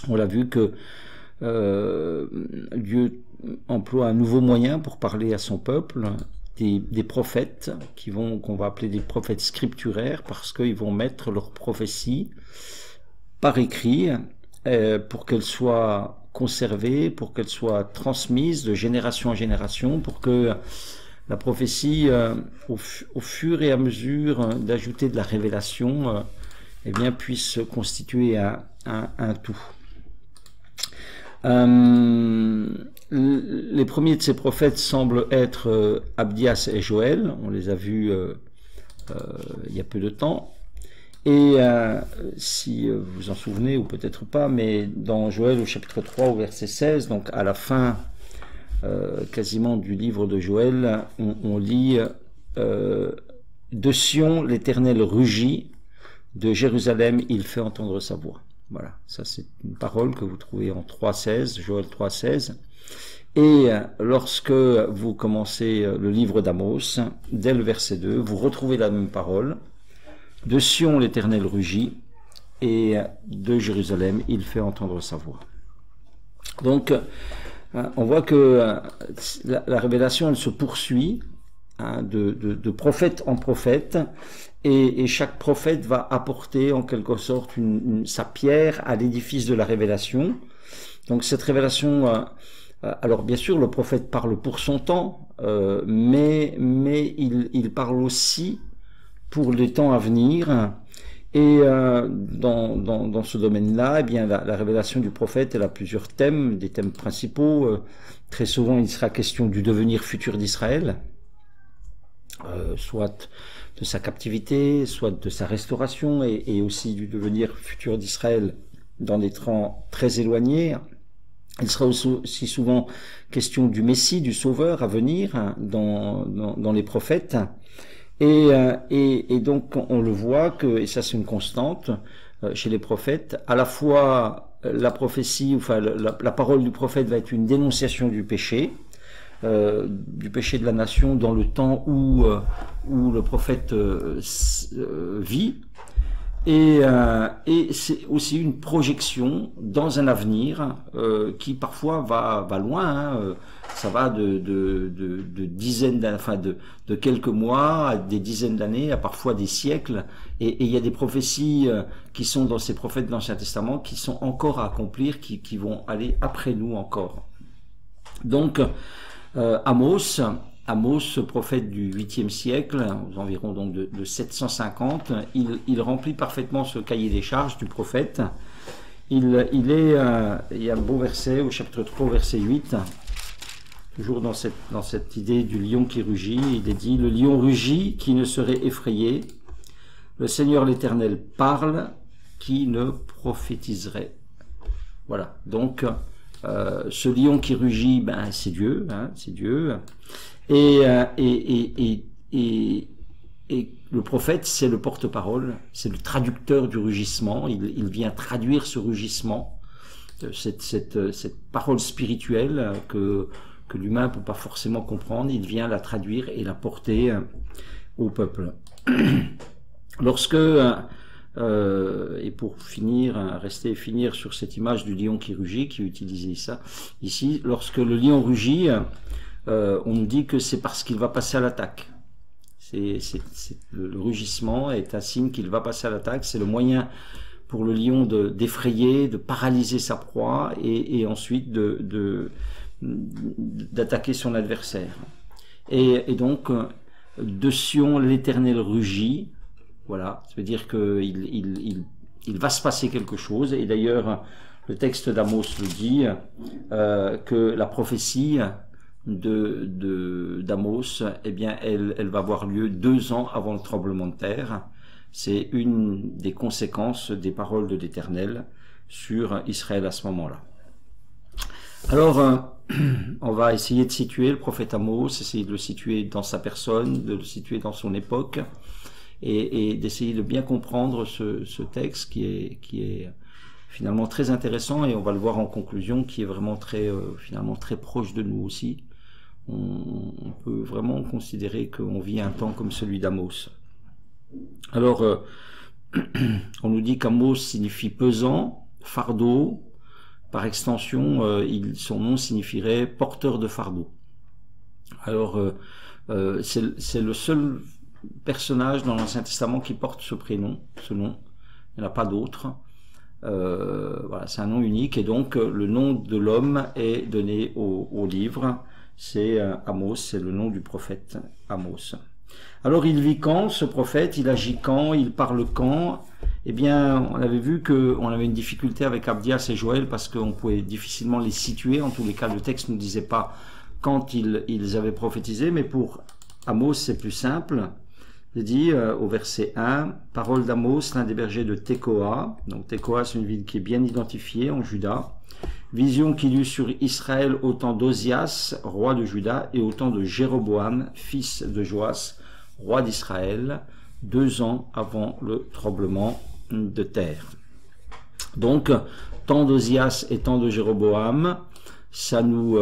On l'a vu que Dieu emploie un nouveau moyen pour parler à son peuple, des prophètes qu'on va appeler des prophètes scripturaires, parce qu'ils vont mettre leurs prophéties par écrit pour qu'elles soient conservées, pour qu'elles soient transmises de génération en génération, pour que la prophétie, au fur et à mesure d'ajouter de la révélation, eh bien, puisse constituer un tout. Les premiers de ces prophètes semblent être Abdias et Joël. On les a vus il y a peu de temps. Et si vous vous en souvenez, ou peut-être pas, mais dans Joël au chapitre 3 au verset 16, donc à la fin quasiment du livre de Joël, on lit de Sion l'Éternel rugit, de Jérusalem il fait entendre sa voix. Voilà, ça c'est une parole que vous trouvez en 3.16, Joël 3.16. Et lorsque vous commencez le livre d'Amos, dès le verset 2, vous retrouvez la même parole. De Sion l'Éternel rugit, et de Jérusalem il fait entendre sa voix. Donc, on voit que la révélation, elle se poursuit de prophète en prophète, et chaque prophète va apporter en quelque sorte sa pierre à l'édifice de la révélation. Donc cette révélation, alors bien sûr le prophète parle pour son temps, mais il parle aussi pour les temps à venir. Et dans ce domaine-là, eh bien la révélation du prophète, elle a plusieurs thèmes, des thèmes principaux. Très souvent, il sera question du devenir futur d'Israël, soit de sa captivité, soit de sa restauration, et aussi du devenir futur d'Israël dans des temps très éloignés. Il sera aussi souvent question du Messie, du Sauveur à venir dans les prophètes. Et donc on le voit que, et ça c'est une constante chez les prophètes, à la fois la prophétie, enfin la parole du prophète va être une dénonciation du péché de la nation dans le temps où le prophète vit, et c'est aussi une projection dans un avenir qui parfois va loin, ça va de dizaines d'années, enfin de quelques mois à des dizaines d'années, à parfois des siècles, et il y a des prophéties qui sont dans ces prophètes de l'Ancien Testament qui sont encore à accomplir, qui vont aller après nous encore. Donc Amos, prophète du 8e siècle, aux environs donc de 750, il remplit parfaitement ce cahier des charges du prophète. Il y a un beau verset au chapitre 3, verset 8, toujours dans cette idée du lion qui rugit. Il est dit: le lion rugit, qui ne serait effrayé? Le Seigneur l'Éternel parle, qui ne prophétiserait? Voilà, donc ce lion qui rugit, ben c'est Dieu, c'est Dieu. Et le prophète, c'est le porte-parole, c'est le traducteur du rugissement. Il vient traduire ce rugissement, cette parole spirituelle que l'humain ne peut pas forcément comprendre. Il vient la traduire et la porter au peuple. Lorsque, et pour finir sur cette image du lion qui rugit, qui utilisait ça ici, lorsque le lion rugit, on nous dit que c'est parce qu'il va passer à l'attaque. Le rugissement est un signe qu'il va passer à l'attaque. C'est le moyen pour le lion d'effrayer, de paralyser sa proie, et ensuite d'attaquer son adversaire. Et donc, de Sion l'Éternel rugit. Voilà, ça veut dire qu'il va se passer quelque chose. Et d'ailleurs, le texte d'Amos le dit, que la prophétie d'Amos, eh bien, elle va avoir lieu 2 ans avant le tremblement de terre. C'est une des conséquences des paroles de l'Éternel sur Israël à ce moment-là. Alors, on va essayer de situer le prophète Amos, essayer de le situer dans sa personne, de le situer dans son époque, et d'essayer de bien comprendre ce texte qui est finalement très intéressant, et on va le voir en conclusion, qui est vraiment finalement très proche de nous aussi. On peut vraiment considérer qu'on vit un temps comme celui d'Amos. Alors, on nous dit qu'Amos signifie pesant, fardeau, par extension, son nom signifierait porteur de fardeau. Alors, c'est le seul personnage dans l'Ancien Testament qui porte ce prénom, ce nom. Il n'y en a pas d'autre. Voilà, c'est un nom unique, et donc le nom de l'homme est donné au livre. C'est Amos, c'est le nom du prophète Amos. Alors il vit quand, ce prophète? Il agit quand? Il parle quand? Eh bien, on avait vu qu'on avait une difficulté avec Abdias et Joël parce qu'on pouvait difficilement les situer. En tous les cas, le texte ne nous disait pas quand ils avaient prophétisé, mais pour Amos, c'est plus simple. Il dit au verset 1, « Parole d'Amos, l'un des bergers de Tekoa ». Donc Tekoa, c'est une ville qui est bien identifiée en Juda. Vision qu'il eut sur Israël au temps d'Ozias, roi de Juda, et au temps de Jéroboam, fils de Joas, roi d'Israël, 2 ans avant le tremblement de terre. Donc, temps d'Ozias et temps de Jéroboam, ça nous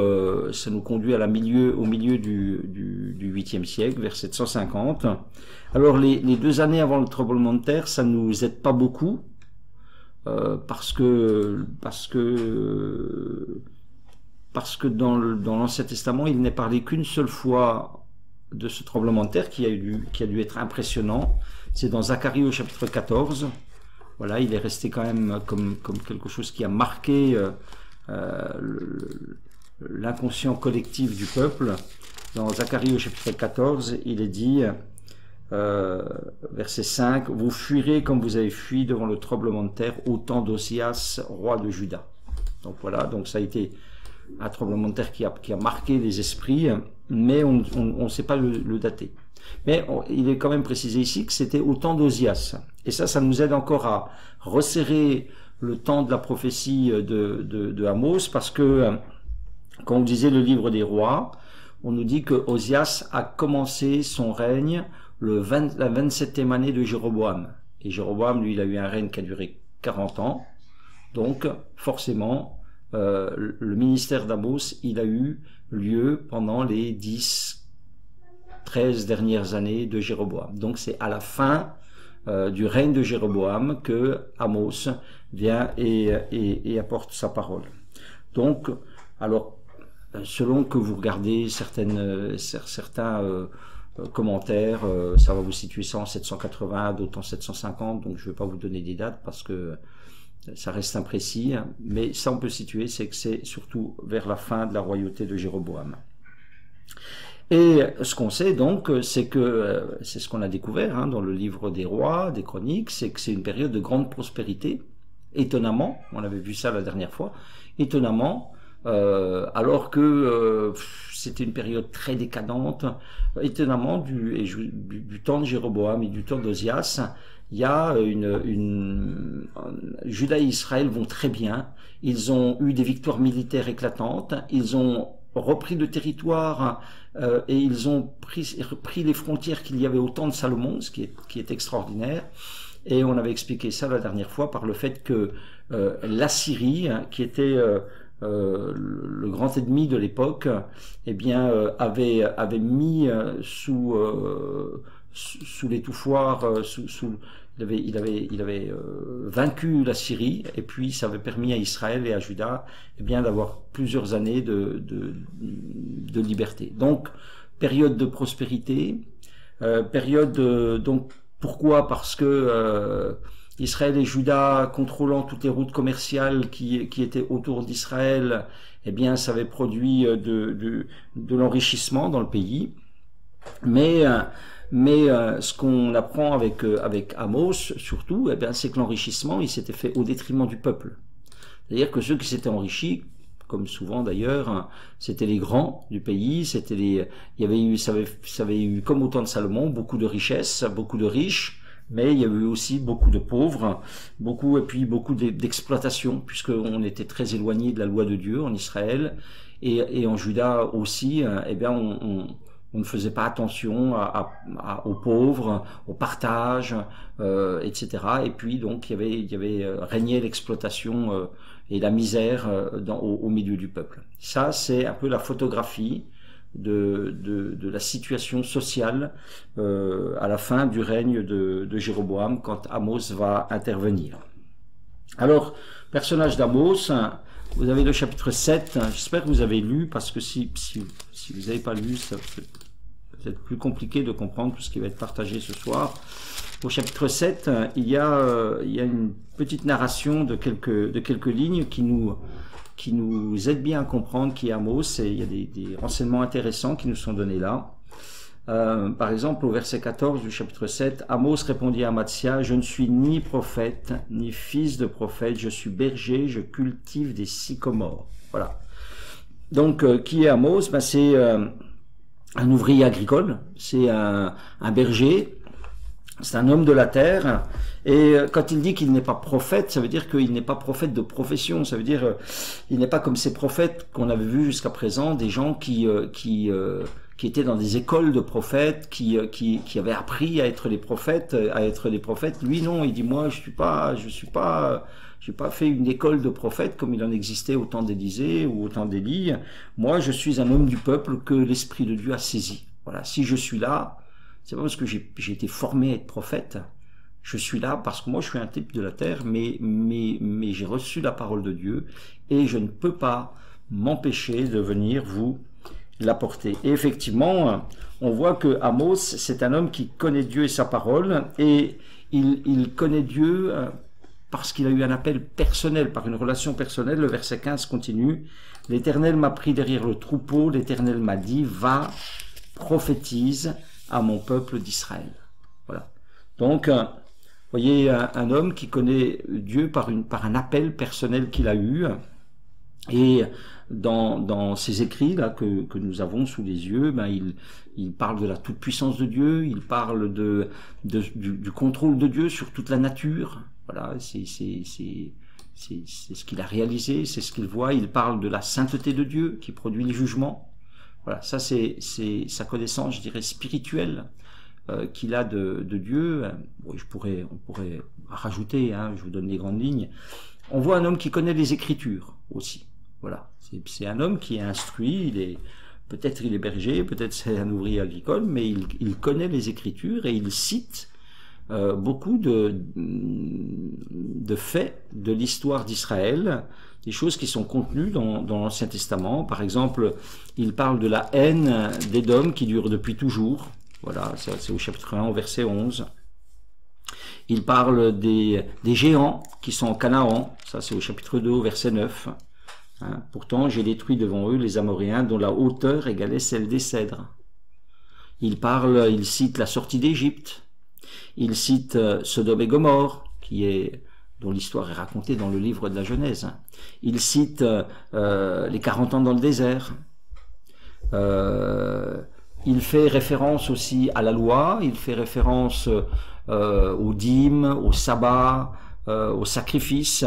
conduit au milieu du 8e siècle, vers 750. Alors, les 2 années avant le tremblement de terre, ça ne nous aide pas beaucoup, parce que dans l'Ancien Testament, il n'est parlé qu'une seule fois de ce tremblement de terre qui a dû être impressionnant. C'est dans Zacharie au chapitre 14. Voilà, il est resté quand même comme quelque chose qui a marqué l'inconscient collectif du peuple. Dans Zacharie au chapitre 14, il est dit, verset 5, « Vous fuirez comme vous avez fui devant le tremblement de terre au temps d'Osias, roi de Juda. » Donc voilà, donc ça a été un tremblement de terre qui a marqué les esprits, mais on ne sait pas le dater. Mais il est quand même précisé ici que c'était au temps d'Osias. Et ça nous aide encore à resserrer le temps de la prophétie de Amos, parce que quand on disait le livre des rois, on nous dit que Osias a commencé son règne la 27e année de Jéroboam. Et Jéroboam, lui, il a eu un règne qui a duré 40 ans. Donc, forcément, le ministère d'Amos, il a eu lieu pendant les 13 dernières années de Jéroboam. Donc, c'est à la fin du règne de Jéroboam que Amos vient et apporte sa parole. Donc, alors, selon que vous regardez certains commentaires, ça va vous situer ça en 780, d'autres en 750, donc je ne vais pas vous donner des dates parce que ça reste imprécis, mais ça on peut situer, c'est que c'est surtout vers la fin de la royauté de Jéroboam. Et ce qu'on sait donc, c'est que, c'est ce qu'on a découvert dans le livre des rois, des chroniques, c'est que c'est une période de grande prospérité, étonnamment, on avait vu ça la dernière fois, étonnamment, alors que c'était une période très décadente, étonnamment du temps de Jéroboam et du temps d'Ozias, il y a Juda et Israël vont très bien, ils ont eu des victoires militaires éclatantes, ils ont repris le territoire et ils ont pris les frontières qu'il y avait au temps de Salomon, ce qui est extraordinaire. Et on avait expliqué ça la dernière fois par le fait que l'Assyrie, qui était le grand ennemi de l'époque, eh bien avait mis sous l'étouffoir, il avait vaincu la Syrie, et puis ça avait permis à Israël et à Juda d'avoir plusieurs années de liberté. Donc période de prospérité, donc pourquoi? Parce que Israël et Juda contrôlant toutes les routes commerciales qui étaient autour d'Israël, ça avait produit de l'enrichissement dans le pays. Mais ce qu'on apprend avec Amos, surtout, c'est que l'enrichissement, il s'était fait au détriment du peuple. C'est-à-dire que ceux qui s'étaient enrichis, comme souvent d'ailleurs, c'était les grands du pays, ça avait eu, comme au temps de Salomon, beaucoup de richesses, beaucoup de riches, mais il y a eu aussi beaucoup de pauvres, beaucoup d'exploitation, puisqu'on était très éloigné de la loi de Dieu en Israël, et en Juda aussi, on ne faisait pas attention aux pauvres, au partage, etc. Et puis donc il y avait régné l'exploitation et la misère au milieu du peuple. Ça, c'est un peu la photographie de la situation sociale à la fin du règne de Jéroboam, quand Amos va intervenir. Alors, personnage d'Amos, vous avez le chapitre 7. J'espère que vous avez lu, parce que si vous n'avez pas lu, ça va être plus compliqué de comprendre tout ce qui va être partagé ce soir. Au chapitre 7, il y a une petite narration de quelques lignes qui nous aide bien à comprendre qui est Amos, et il y a des renseignements intéressants qui nous sont donnés là. Par exemple, au verset 14 du chapitre 7, Amos répondit à Amatsia, « Je ne suis ni prophète, ni fils de prophète, je suis berger, je cultive des sycomores. » Voilà. Donc, qui est Amos? Ben, c'est un ouvrier agricole, c'est un berger, c'est un homme de la terre, et quand il dit qu'il n'est pas prophète, ça veut dire qu'il n'est pas prophète de profession, ça veut dire il n'est pas comme ces prophètes qu'on avait vus jusqu'à présent, des gens qui étaient dans des écoles de prophètes, qui avaient appris à être des prophètes, Lui non, il dit moi j'ai pas fait une école de prophètes comme il en existait au temps d'Élisée ou au temps d'Élie. Moi je suis un homme du peuple que l'Esprit de Dieu a saisi. Voilà, si je suis là, c'est pas parce que j'ai été formé à être prophète. Je suis là parce que moi je suis un type de la terre, mais j'ai reçu la parole de Dieu et je ne peux pas m'empêcher de venir vous l'apporter. Et effectivement, on voit que Amos, c'est un homme qui connaît Dieu et sa parole, et il connaît Dieu parce qu'il a eu un appel personnel, par une relation personnelle. Le verset 15 continue, « L'Éternel m'a pris derrière le troupeau, l'Éternel m'a dit, va, prophétise à mon peuple d'Israël. » Voilà. Donc, vous voyez, un homme qui connaît Dieu par un appel personnel qu'il a eu, et dans ses écrits là que nous avons sous les yeux, ben il parle de la toute-puissance de Dieu, il parle du contrôle de Dieu sur toute la nature. Voilà, c'est ce qu'il a réalisé, c'est ce qu'il voit. Il parle de la sainteté de Dieu qui produit le jugement. Voilà, ça c'est sa connaissance, je dirais, spirituelle qu'il a de Dieu. Bon, on pourrait rajouter, hein, je vous donne les grandes lignes. On voit un homme qui connaît les Écritures aussi. Voilà, c'est un homme qui est instruit, peut-être il est berger, peut-être c'est un ouvrier agricole, mais il connaît les Écritures et il cite beaucoup de faits de l'histoire d'Israël, des choses qui sont contenues dans l'Ancien Testament. Par exemple, il parle de la haine d'Édom qui dure depuis toujours. Voilà, c'est au chapitre 1, au verset 11. Il parle des géants qui sont en Canaan. Ça, c'est au chapitre 2, au verset 9. Hein, pourtant, j'ai détruit devant eux les Amoréens dont la hauteur égalait celle des cèdres. Il cite la sortie d'Égypte. Il cite Sodome et Gomorrhe, dont l'histoire est racontée dans le livre de la Genèse. Il cite les 40 ans dans le désert. Il fait référence aussi à la loi. Il fait référence aux dîmes, au sabbat, au sacrifice.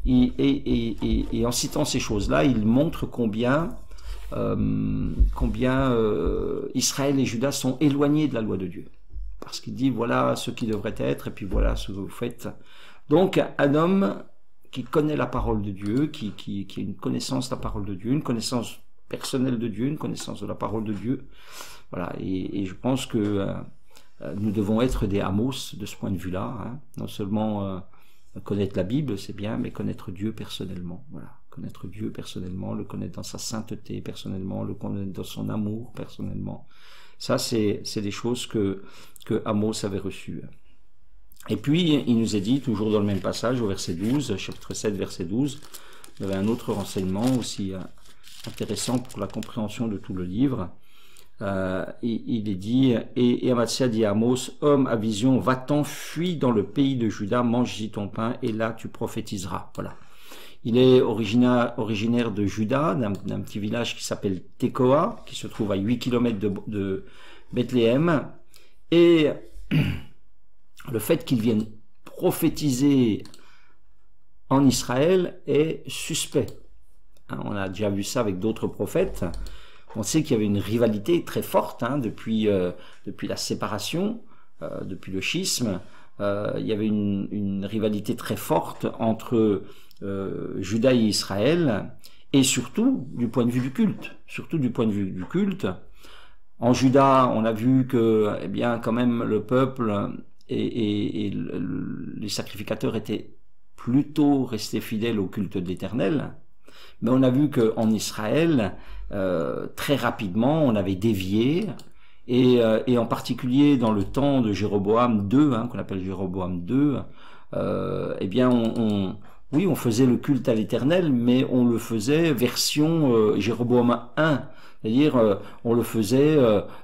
Et en citant ces choses-là, il montre combien Israël et Juda sont éloignés de la loi de Dieu. Parce qu'il dit, voilà ce qui devrait être, et puis voilà ce que vous faites. Donc, un homme qui connaît la parole de Dieu, qui a une connaissance de la parole de Dieu, une connaissance personnelle de Dieu, une connaissance de la parole de Dieu. Voilà, et je pense que nous devons être des Amos de ce point de vue-là. Hein. Non seulement connaître la Bible, c'est bien, mais connaître Dieu personnellement. Voilà, connaître Dieu personnellement, le connaître dans sa sainteté personnellement, le connaître dans son amour personnellement. Ça, c'est des choses que Amos avait reçues. Et puis, il nous est dit, toujours dans le même passage, au verset 12, chapitre 7, verset 12, il y avait un autre renseignement aussi intéressant pour la compréhension de tout le livre. Il est dit, et Amatsia dit à Amos, homme à vision, va-t'en, fuis dans le pays de Juda, mange-y ton pain, et là tu prophétiseras. Voilà. Il est originaire de Juda, d'un petit village qui s'appelle Tekoa, qui se trouve à 8 km de Bethléem. Et le fait qu'il vienne prophétiser en Israël est suspect. On a déjà vu ça avec d'autres prophètes. On sait qu'il y avait une rivalité très forte depuis la séparation, depuis le schisme. Il y avait une rivalité très forte entre Juda et Israël, et surtout du point de vue du culte. Surtout du point de vue du culte. En Juda, on a vu que, eh bien, quand même, le peuple et les sacrificateurs étaient plutôt restés fidèles au culte de l'Éternel. Mais on a vu qu'en Israël, très rapidement, on avait dévié, et en particulier dans le temps de Jéroboam II, hein, qu'on appelle Jéroboam II, eh bien oui, on faisait le culte à l'Éternel, mais on le faisait version Jéroboam I. C'est-à-dire, on le faisait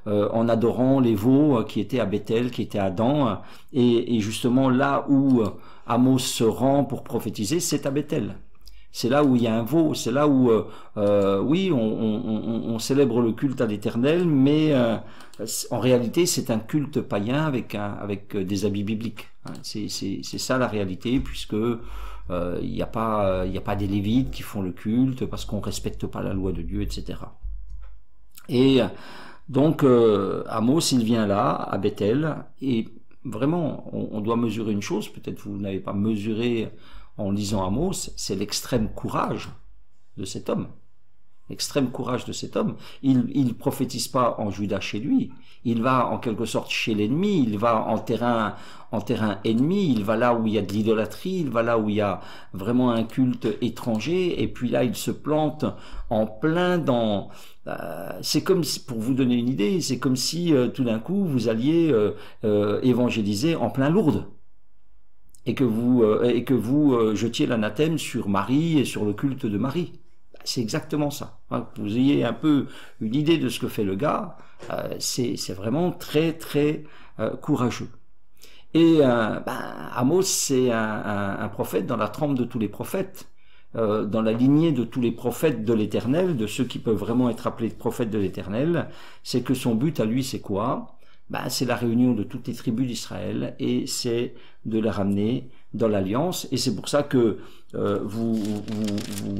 en adorant les veaux qui étaient à Bethel, qui étaient à Dan, et justement là où Amos se rend pour prophétiser, c'est à Bethel. C'est là où il y a un veau, c'est là où, oui, on célèbre le culte à l'Éternel, mais en réalité, c'est un culte païen avec des habits bibliques. Hein. C'est ça la réalité, puisque il n'y a pas des Lévites qui font le culte parce qu'on respecte pas la loi de Dieu, etc. Et donc, Amos, il vient là, à Bethel, et vraiment, on doit mesurer une chose, peut-être vous n'avez pas mesuré en lisant Amos, c'est l'extrême courage de cet homme. L'extrême courage de cet homme. Il prophétise pas en Juda chez lui, il va en quelque sorte chez l'ennemi, il va en terrain ennemi, il va là où il y a de l'idolâtrie, il va là où il y a vraiment un culte étranger, et puis là il se plante en plein dans... c'est comme si, pour vous donner une idée, c'est comme si tout d'un coup vous alliez évangéliser en plein Lourdes, et que vous jetiez l'anathème sur Marie et sur le culte de Marie. C'est exactement ça. Que vous ayez un peu une idée de ce que fait le gars, c'est vraiment très très courageux. Et Amos, c'est un prophète dans la trempe de tous les prophètes, dans la lignée de tous les prophètes de l'Éternel, de ceux qui peuvent vraiment être appelés prophètes de l'Éternel. C'est que son but à lui, c'est quoi? C'est la réunion de toutes les tribus d'Israël, et c'est de les ramener dans l'alliance. Et c'est pour ça que vous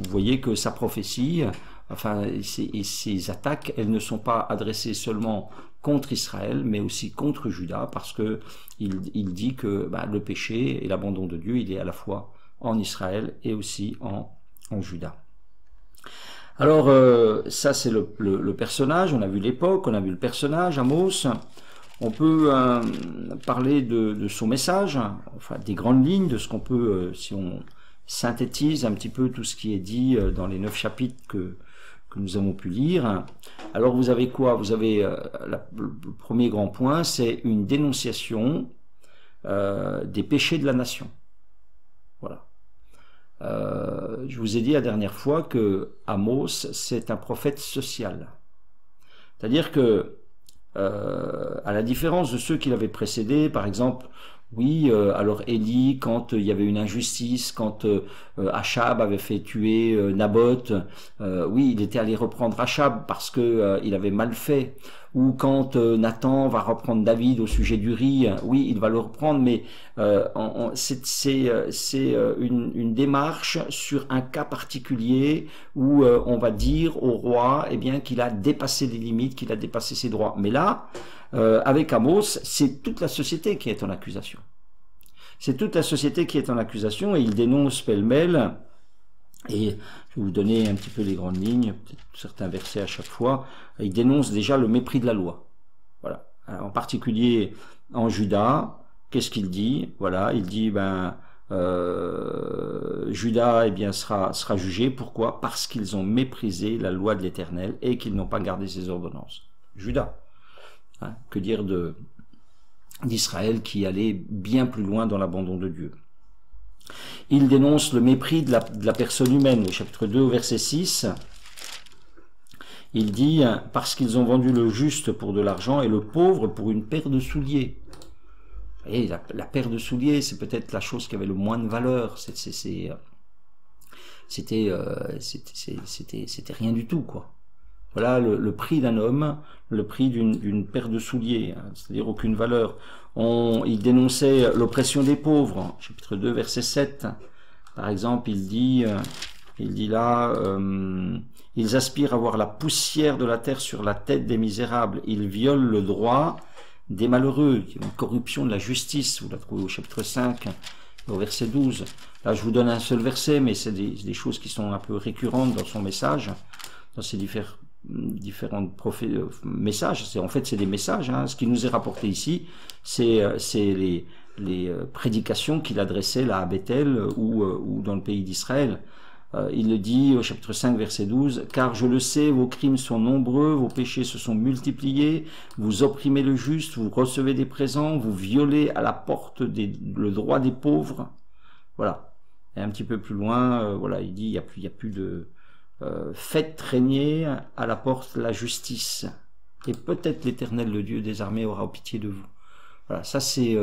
voyez que sa prophétie, enfin ses attaques, elles ne sont pas adressées seulement contre Israël, mais aussi contre Juda, parce que il dit que le péché et l'abandon de Dieu, il est à la fois en Israël et aussi en Juda. Alors ça c'est le personnage, on a vu l'époque, on a vu le personnage, Amos. On peut parler de son message, enfin des grandes lignes, de ce qu'on peut, si on synthétise un petit peu tout ce qui est dit dans les 9 chapitres que nous avons pu lire. Alors vous avez quoi? Vous avez le premier grand point, c'est une dénonciation des péchés de la nation. Voilà. Je vous ai dit la dernière fois que Amos, c'est un prophète social. C'est-à-dire que à la différence de ceux qui l'avaient précédé, par exemple, oui, alors Élie, quand il y avait une injustice, quand Achab avait fait tuer Naboth, oui, il était allé reprendre Achab parce que il avait mal fait. Ou quand Nathan va reprendre David au sujet d'Uri, oui, il va le reprendre, mais c'est une démarche sur un cas particulier où on va dire au roi, eh bien, qu'il a dépassé les limites, qu'il a dépassé ses droits. Mais là, avec Amos, c'est toute la société qui est en accusation. C'est toute la société qui est en accusation, et il dénonce pêle-mêle. Et je vais vous donner un petit peu les grandes lignes, peut-être certains versets à chaque fois. Il dénonce déjà le mépris de la loi. Voilà. Alors, en particulier en Juda, qu'est-ce qu'il dit? Voilà, il dit Juda sera jugé. Pourquoi? Parce qu'ils ont méprisé la loi de l'Éternel et qu'ils n'ont pas gardé ses ordonnances. Juda. Hein, que dire d'Israël qui allait bien plus loin dans l'abandon de Dieu. Il dénonce le mépris de la personne humaine. Au chapitre 2, au verset 6, il dit « Parce qu'ils ont vendu le juste pour de l'argent et le pauvre pour une paire de souliers. » Et la paire de souliers, c'est peut-être la chose qui avait le moins de valeur. C'était rien du tout, quoi. Voilà le prix d'un homme, le prix d'une paire de souliers, hein, c'est-à-dire aucune valeur. Il dénonçait l'oppression des pauvres. Chapitre 2, verset 7. Par exemple, il dit là, ils aspirent à voir la poussière de la terre sur la tête des misérables. Ils violent le droit des malheureux. Il y a une corruption de la justice. Vous la trouvez au chapitre 5, au verset 12. Là, je vous donne un seul verset, mais c'est des choses qui sont un peu récurrentes dans son message, dans ses différents messages. En fait, c'est des messages. Hein. Ce qui nous est rapporté ici, c'est les prédications qu'il adressait là à Bethel ou dans le pays d'Israël. Il le dit au chapitre 5, verset 12, « Car je le sais, vos crimes sont nombreux, vos péchés se sont multipliés, vous opprimez le juste, vous recevez des présents, vous violez à la porte le droit des pauvres. » Voilà. Et un petit peu plus loin, voilà, il dit, il y a plus de... faites régner à la porte la justice, et peut-être l'Éternel, le Dieu des armées, aura pitié de vous. Voilà, ça c'est...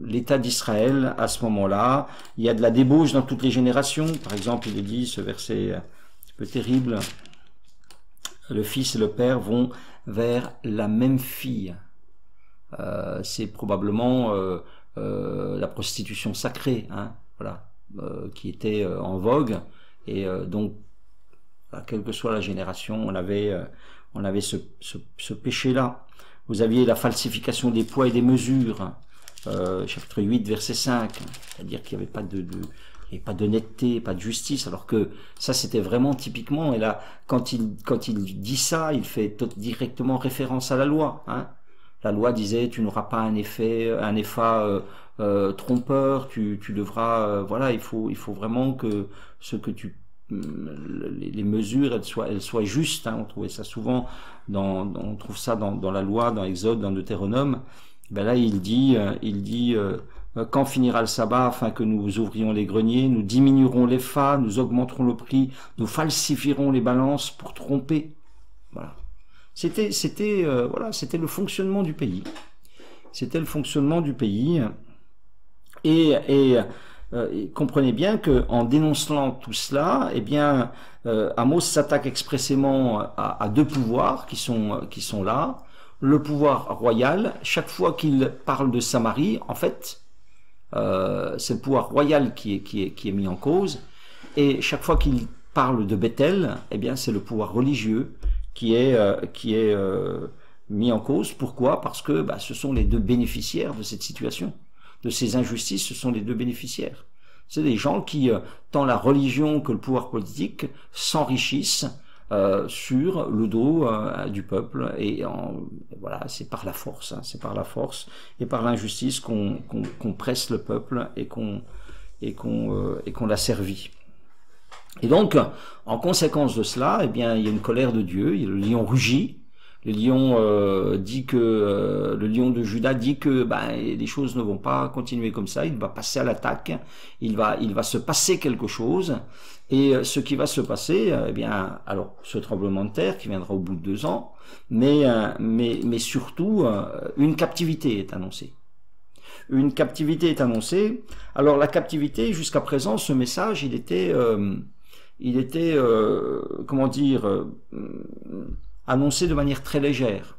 l'état d'Israël à ce moment-là. Il y a de la débauche dans toutes les générations. Par exemple, il est dit, ce verset un petit peu terrible, le fils et le père vont vers la même fille. C'est probablement la prostitution sacrée, hein, voilà, qui était en vogue. Et donc, quelle que soit la génération, on avait ce péché-là. Vous aviez la falsification des poids et des mesures, chapitre 8, verset 5, c'est-à-dire qu'il n'y avait pas pas d'honnêteté, pas de justice, alors que ça c'était vraiment typiquement, et là, quand il dit ça, il fait directement référence à la loi, hein. La loi disait, tu n'auras pas un épha trompeur, tu devras, voilà, il faut vraiment que les mesures elles soient justes, hein. On trouvait ça souvent on trouve ça dans la loi, dans Exode, dans Deutéronome. Ben là il dit quand finira le sabbat afin que nous ouvrions les greniers, nous diminuerons l'épha, nous augmenterons le prix, nous falsifierons les balances pour tromper. Voilà. C'était le fonctionnement du pays. C'était le fonctionnement du pays. Et comprenez bien que en dénonçant tout cela, eh bien, Amos s'attaque expressément à deux pouvoirs qui sont là. Le pouvoir royal, chaque fois qu'il parle de Samarie, en fait, c'est le pouvoir royal qui est mis en cause. Et chaque fois qu'il parle de Bethel, eh bien, c'est le pouvoir religieux qui est mis en cause. Pourquoi? Parce que ce sont les deux bénéficiaires de cette situation. De ces injustices, ce sont les deux bénéficiaires. C'est des gens qui, tant la religion que le pouvoir politique, s'enrichissent sur le dos du peuple. Et voilà, c'est par la force, hein, c'est par la force et par l'injustice qu'on presse le peuple et qu'on l'asservit. Et donc, en conséquence de cela, eh bien, il y a une colère de Dieu, le lion rugit. Le lion dit que le lion de Juda dit que les choses ne vont pas continuer comme ça. Il va passer à l'attaque. Il va se passer quelque chose. Et ce qui va se passer, eh bien, alors ce tremblement de terre qui viendra au bout de 2 ans, mais surtout une captivité est annoncée. Une captivité est annoncée. Alors la captivité, jusqu'à présent, ce message, il était comment dire, annoncé de manière très légère.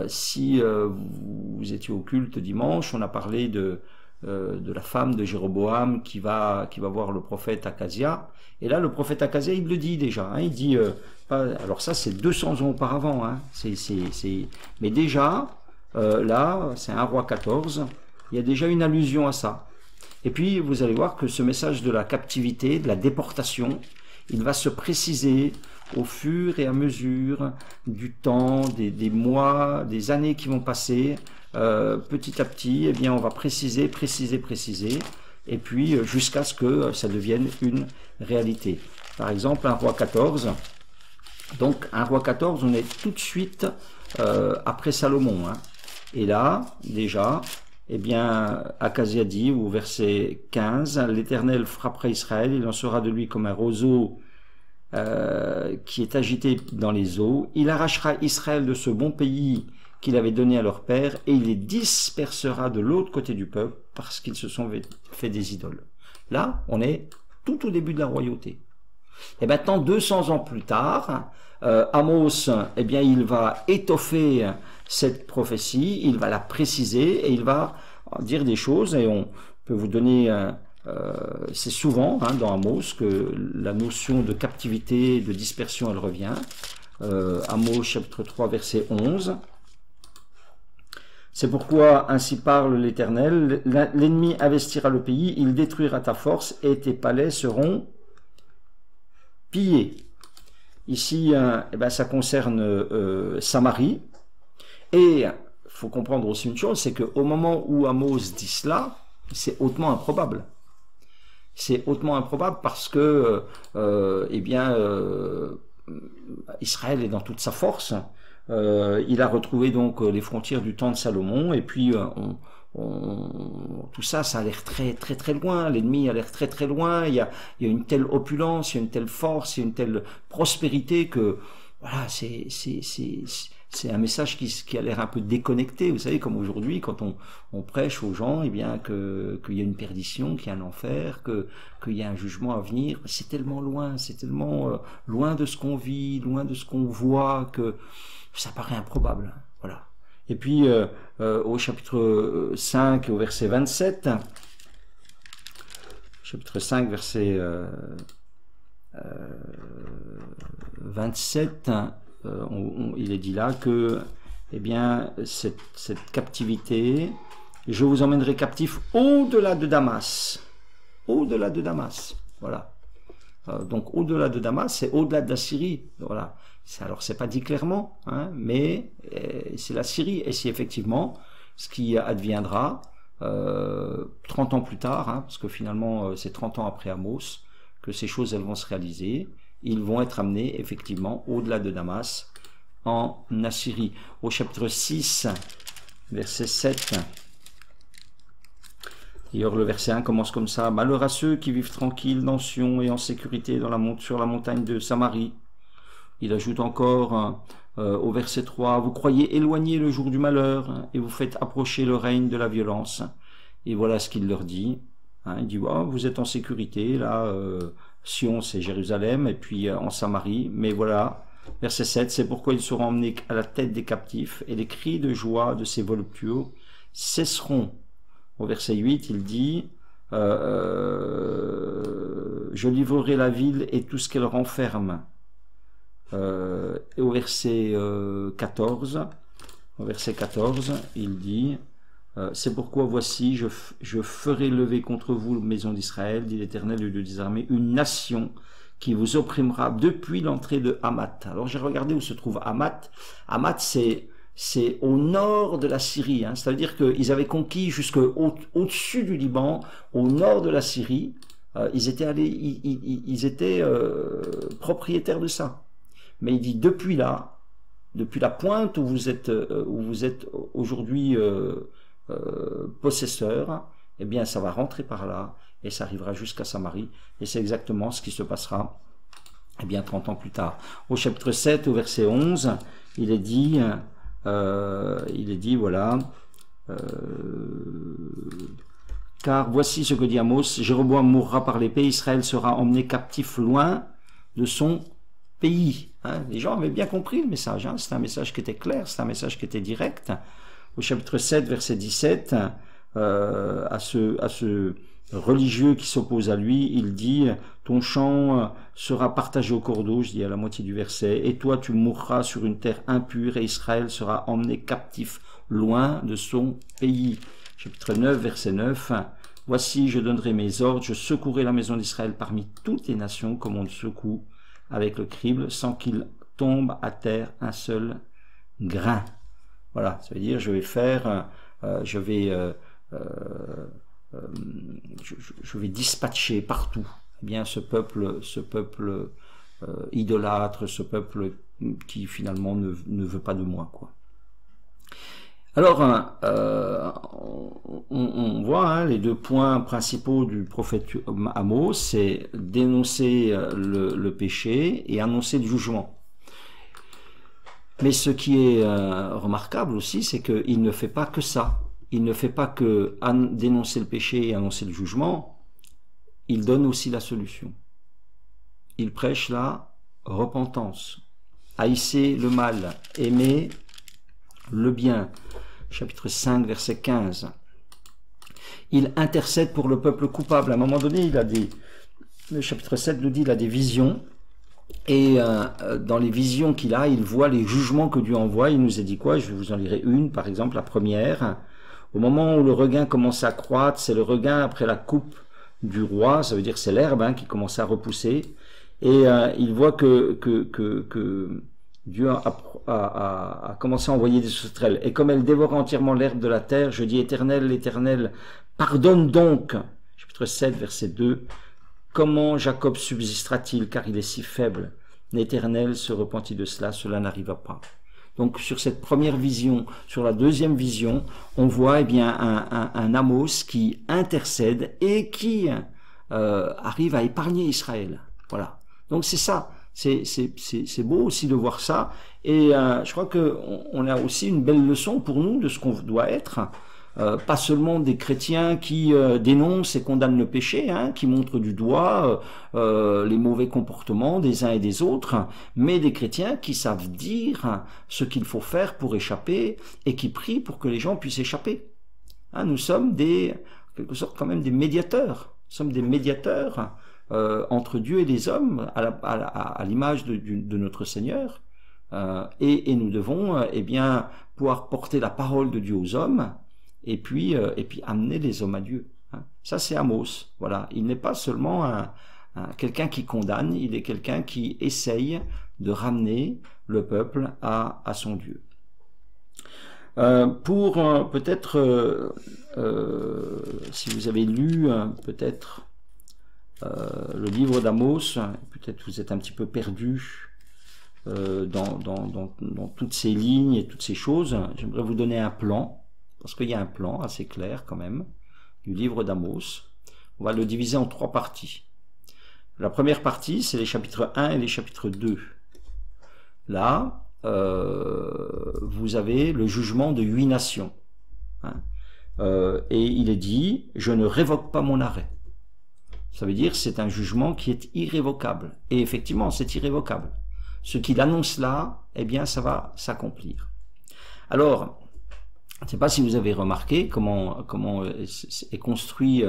Si vous étiez au culte dimanche, on a parlé de la femme de Jéroboam qui va voir le prophète Akazia. Et là, le prophète Akazia, il le dit déjà. Hein, il dit, alors ça, c'est 200 ans auparavant. Hein, mais déjà, là, c'est 1 roi 14. Il y a déjà une allusion à ça. Et puis, vous allez voir que ce message de la captivité, de la déportation, il va se préciser au fur et à mesure du temps, des mois, des années qui vont passer. Petit à petit, eh bien, on va préciser, et puis jusqu'à ce que ça devienne une réalité. Par exemple, 1 roi 14. Donc, 1 roi 14, on est tout de suite après Salomon. Hein. Et là, déjà, eh bien, Akazia dit, au verset 15, « L'Éternel frappera Israël, il en sera de lui comme un roseau qui est agité dans les eaux. Il arrachera Israël de ce bon pays qu'il avait donné à leur père, et il les dispersera de l'autre côté du peuple, parce qu'ils se sont fait des idoles. » Là, on est tout au début de la royauté. Et maintenant, 200 ans plus tard, Amos, eh bien, il va étoffer cette prophétie, il va la préciser, et il va dire des choses, et on peut vous donner... c'est souvent dans Amos que la notion de captivité, de dispersion, elle revient. Amos chapitre 3 verset 11. C'est pourquoi ainsi parle l'Éternel, l'ennemi investira le pays, il détruira ta force et tes palais seront pillés. Ici, ça concerne Samarie. Et il faut comprendre aussi une chose, c'est qu'au moment où Amos dit cela, C'est hautement improbable. C'est hautement improbable parce que, Israël est dans toute sa force. Il a retrouvé donc les frontières du temps de Salomon, et puis tout ça, ça a l'air très très très loin. L'ennemi a l'air très très loin. Il y a une telle opulence, il y a une telle force, il y a une telle prospérité que voilà, c'est un message qui a l'air un peu déconnecté. Vous savez, comme aujourd'hui, quand on prêche aux gens, eh bien qu'il y a une perdition, qu'il y a un enfer, qu'il y a un jugement à venir. C'est tellement loin, c'est tellement loin de ce qu'on vit, loin de ce qu'on voit, que ça paraît improbable. Voilà. Et puis, au chapitre 5, au verset 27, chapitre 5, verset 27, il est dit là que, eh bien, cette captivité, je vous emmènerai captif au-delà de Damas. Au-delà de Damas. Voilà. Donc, au-delà de Damas, c'est au-delà de la Syrie. Voilà. Alors, c'est pas dit clairement, hein, mais c'est la Syrie. Et si effectivement, ce qui adviendra 30 ans plus tard, hein, parce que finalement, c'est 30 ans après Amos, que ces choses, elles vont se réaliser, ils vont être amenés, effectivement, au-delà de Damas, en Assyrie. Au chapitre 6, verset 7, d'ailleurs, le verset 1 commence comme ça. « Malheur à ceux qui vivent tranquilles dans Sion et en sécurité sur la montagne de Samarie. » Il ajoute encore au verset 3, « Vous croyez éloigner le jour du malheur et vous faites approcher le règne de la violence. » Et voilà ce qu'il leur dit. Hein, il dit, oh, vous êtes en sécurité, là, Sion c'est Jérusalem, et puis en Samarie, mais voilà, verset 7, c'est pourquoi ils seront emmenés à la tête des captifs, et les cris de joie de ces voluptueux cesseront. Au verset 8, il dit, je livrerai la ville et tout ce qu'elle renferme. Et au verset 14, il dit, c'est pourquoi voici, je ferai lever contre vous, maison d'Israël, dit l'Éternel, le Dieu des armées, une nation qui vous opprimera depuis l'entrée de Hamath. Alors j'ai regardé où se trouve Hamath. Hamath, c'est au nord de la Syrie, hein. Ça veut dire qu'ils avaient conquis jusqu'au-dessus du Liban, au nord de la Syrie. Ils étaient propriétaires de ça. Mais il dit depuis là, depuis la pointe où vous êtes aujourd'hui possesseur, eh bien ça va rentrer par là et ça arrivera jusqu'à Samarie, et c'est exactement ce qui se passera eh bien 30 ans plus tard. Au chapitre 7, au verset 11, il est dit voilà, car voici ce que dit Amos, Jéroboam mourra par l'épée, Israël sera emmené captif loin de son pays. Hein. Les gens avaient bien compris le message, hein. C'est un message qui était clair, c'est un message qui était direct. Au chapitre 7, verset 17, à ce religieux qui s'oppose à lui, il dit, ton champ sera partagé au cordeau, je dis à la moitié du verset, et toi tu mourras sur une terre impure, et Israël sera emmené captif loin de son pays. Chapitre 9, verset 9, voici, je donnerai mes ordres, je secouerai la maison d'Israël parmi toutes les nations, comme on le secoue avec le crible, sans qu'il tombe à terre un seul grain. Voilà, ça veut dire je vais faire, je vais dispatcher partout eh bien ce peuple idolâtre, ce peuple qui finalement ne veut pas de moi, quoi. Alors, on voit hein, les deux points principaux du prophète Amos, c'est dénoncer le péché et annoncer le jugement. Mais ce qui est remarquable aussi, c'est qu'il ne fait pas que ça. Il ne fait pas que dénoncer le péché et annoncer le jugement, il donne aussi la solution. Il prêche la repentance. Haïssez le mal, aimez le bien. Chapitre 5, verset 15. Il intercède pour le peuple coupable. À un moment donné, le chapitre 7 nous dit qu'il a des visions. Et dans les visions qu'il a, il voit les jugements que Dieu envoie. Il nous a dit quoi? Je vous en lirai une, par exemple, la première. Au moment où le regain commence à croître, c'est le regain après la coupe du roi, ça veut dire c'est l'herbe hein, qui commence à repousser. Et il voit que Dieu a commencé à envoyer des sauterelles. Et comme elles dévorent entièrement l'herbe de la terre, je dis, Éternel, l'Éternel, Pardonne donc, chapitre 7, verset 2, comment Jacob subsistera-t-il, car il est si faible? L'Éternel se repentit de cela n'arriva pas. Donc sur cette première vision, sur la deuxième vision, on voit bien un Amos qui intercède et qui arrive à épargner Israël. Voilà. Donc c'est ça. C'est beau aussi de voir ça. Et je crois qu'on a aussi une belle leçon pour nous de ce qu'on doit être. Pas seulement des chrétiens qui dénoncent et condamnent le péché, hein, qui montrent du doigt les mauvais comportements des uns et des autres, mais des chrétiens qui savent dire ce qu'il faut faire pour échapper et qui prient pour que les gens puissent échapper. Hein, nous sommes en quelque sorte quand même des médiateurs. Nous sommes des médiateurs entre Dieu et les hommes à l'image de notre Seigneur. Et nous devons eh bien pouvoir porter la parole de Dieu aux hommes et puis amener les hommes à Dieu. Ça c'est Amos. Voilà, il n'est pas seulement quelqu'un qui condamne, il est quelqu'un qui essaye de ramener le peuple à son Dieu. Pour peut-être, si vous avez lu peut-être le livre d'Amos, peut-être vous êtes un petit peu perdu dans toutes ces lignes et toutes ces choses, j'aimerais vous donner un plan, parce qu'il y a un plan assez clair quand même, du livre d'Amos. On va le diviser en 3 parties. La première partie, c'est les chapitres 1 et les chapitres 2. Là, vous avez le jugement de 8 nations. Hein. Et il est dit, je ne révoque pas mon arrêt. Ça veut dire c'est un jugement qui est irrévocable. Et effectivement, c'est irrévocable. Ce qu'il annonce là, eh bien, ça va s'accomplir. Alors, je ne sais pas si vous avez remarqué comment est construit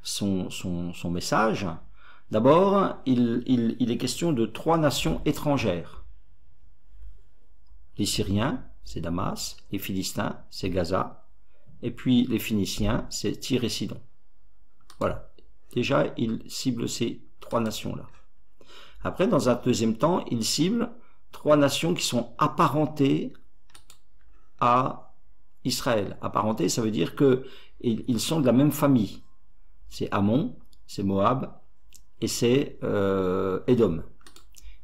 son message. D'abord, il est question de 3 nations étrangères. Les Syriens, c'est Damas. Les Philistins, c'est Gaza. Et puis les Phéniciens, c'est Tyr et Sidon. Voilà. Déjà, il cible ces 3 nations-là. Après, dans un deuxième temps, il cible 3 nations qui sont apparentées à Israël. Apparentés, ça veut dire que ils sont de la même famille. C'est Ammon, c'est Moab et c'est Édom.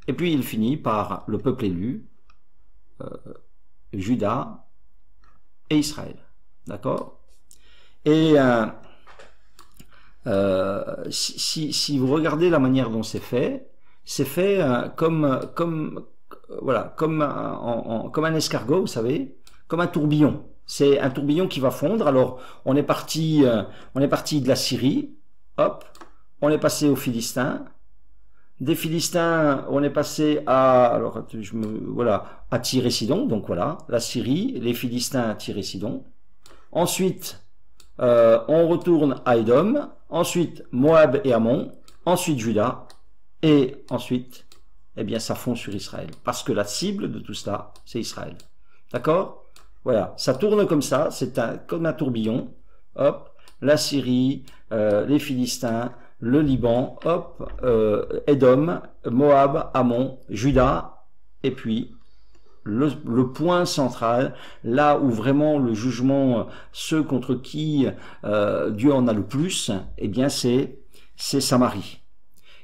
Et puis il finit par le peuple élu, Juda et Israël. D'accord? Et si vous regardez la manière dont c'est fait comme un escargot, vous savez, comme un tourbillon. C'est un tourbillon qui va fondre. Alors, on est parti de la Syrie, hop, on est passé aux Philistins. Des Philistins, on est passé à Tyr et Sidon. Donc voilà, la Syrie, les Philistins, Tyr et Sidon. Ensuite, on retourne à Édom. Ensuite, Moab et Ammon. Ensuite, Juda. Et ensuite, eh bien, ça fond sur Israël. Parce que la cible de tout cela, c'est Israël. D'accord? Voilà, ça tourne comme ça, c'est comme un tourbillon. Hop, la Syrie, les Philistins, le Liban, hop, Édom, Moab, Ammon, Juda, et puis le point central, là où vraiment le jugement, ceux contre qui Dieu en a le plus, eh bien c'est Samarie.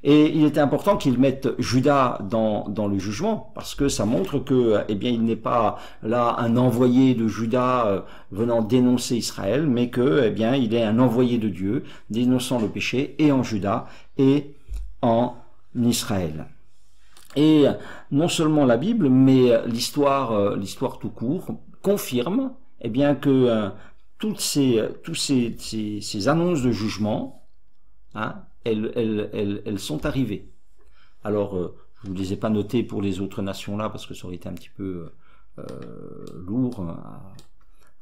Et il était important qu'ils mettent Juda dans le jugement, parce que ça montre que, eh bien, il n'est pas là un envoyé de Juda venant dénoncer Israël, mais que, eh bien, il est un envoyé de Dieu dénonçant le péché et en Juda et en Israël. Et non seulement la Bible, mais l'histoire tout court confirme, eh bien, que tous ces annonces de jugement, hein, elles sont arrivées. Alors, je ne vous les ai pas notées pour les autres nations là, parce que ça aurait été un petit peu lourd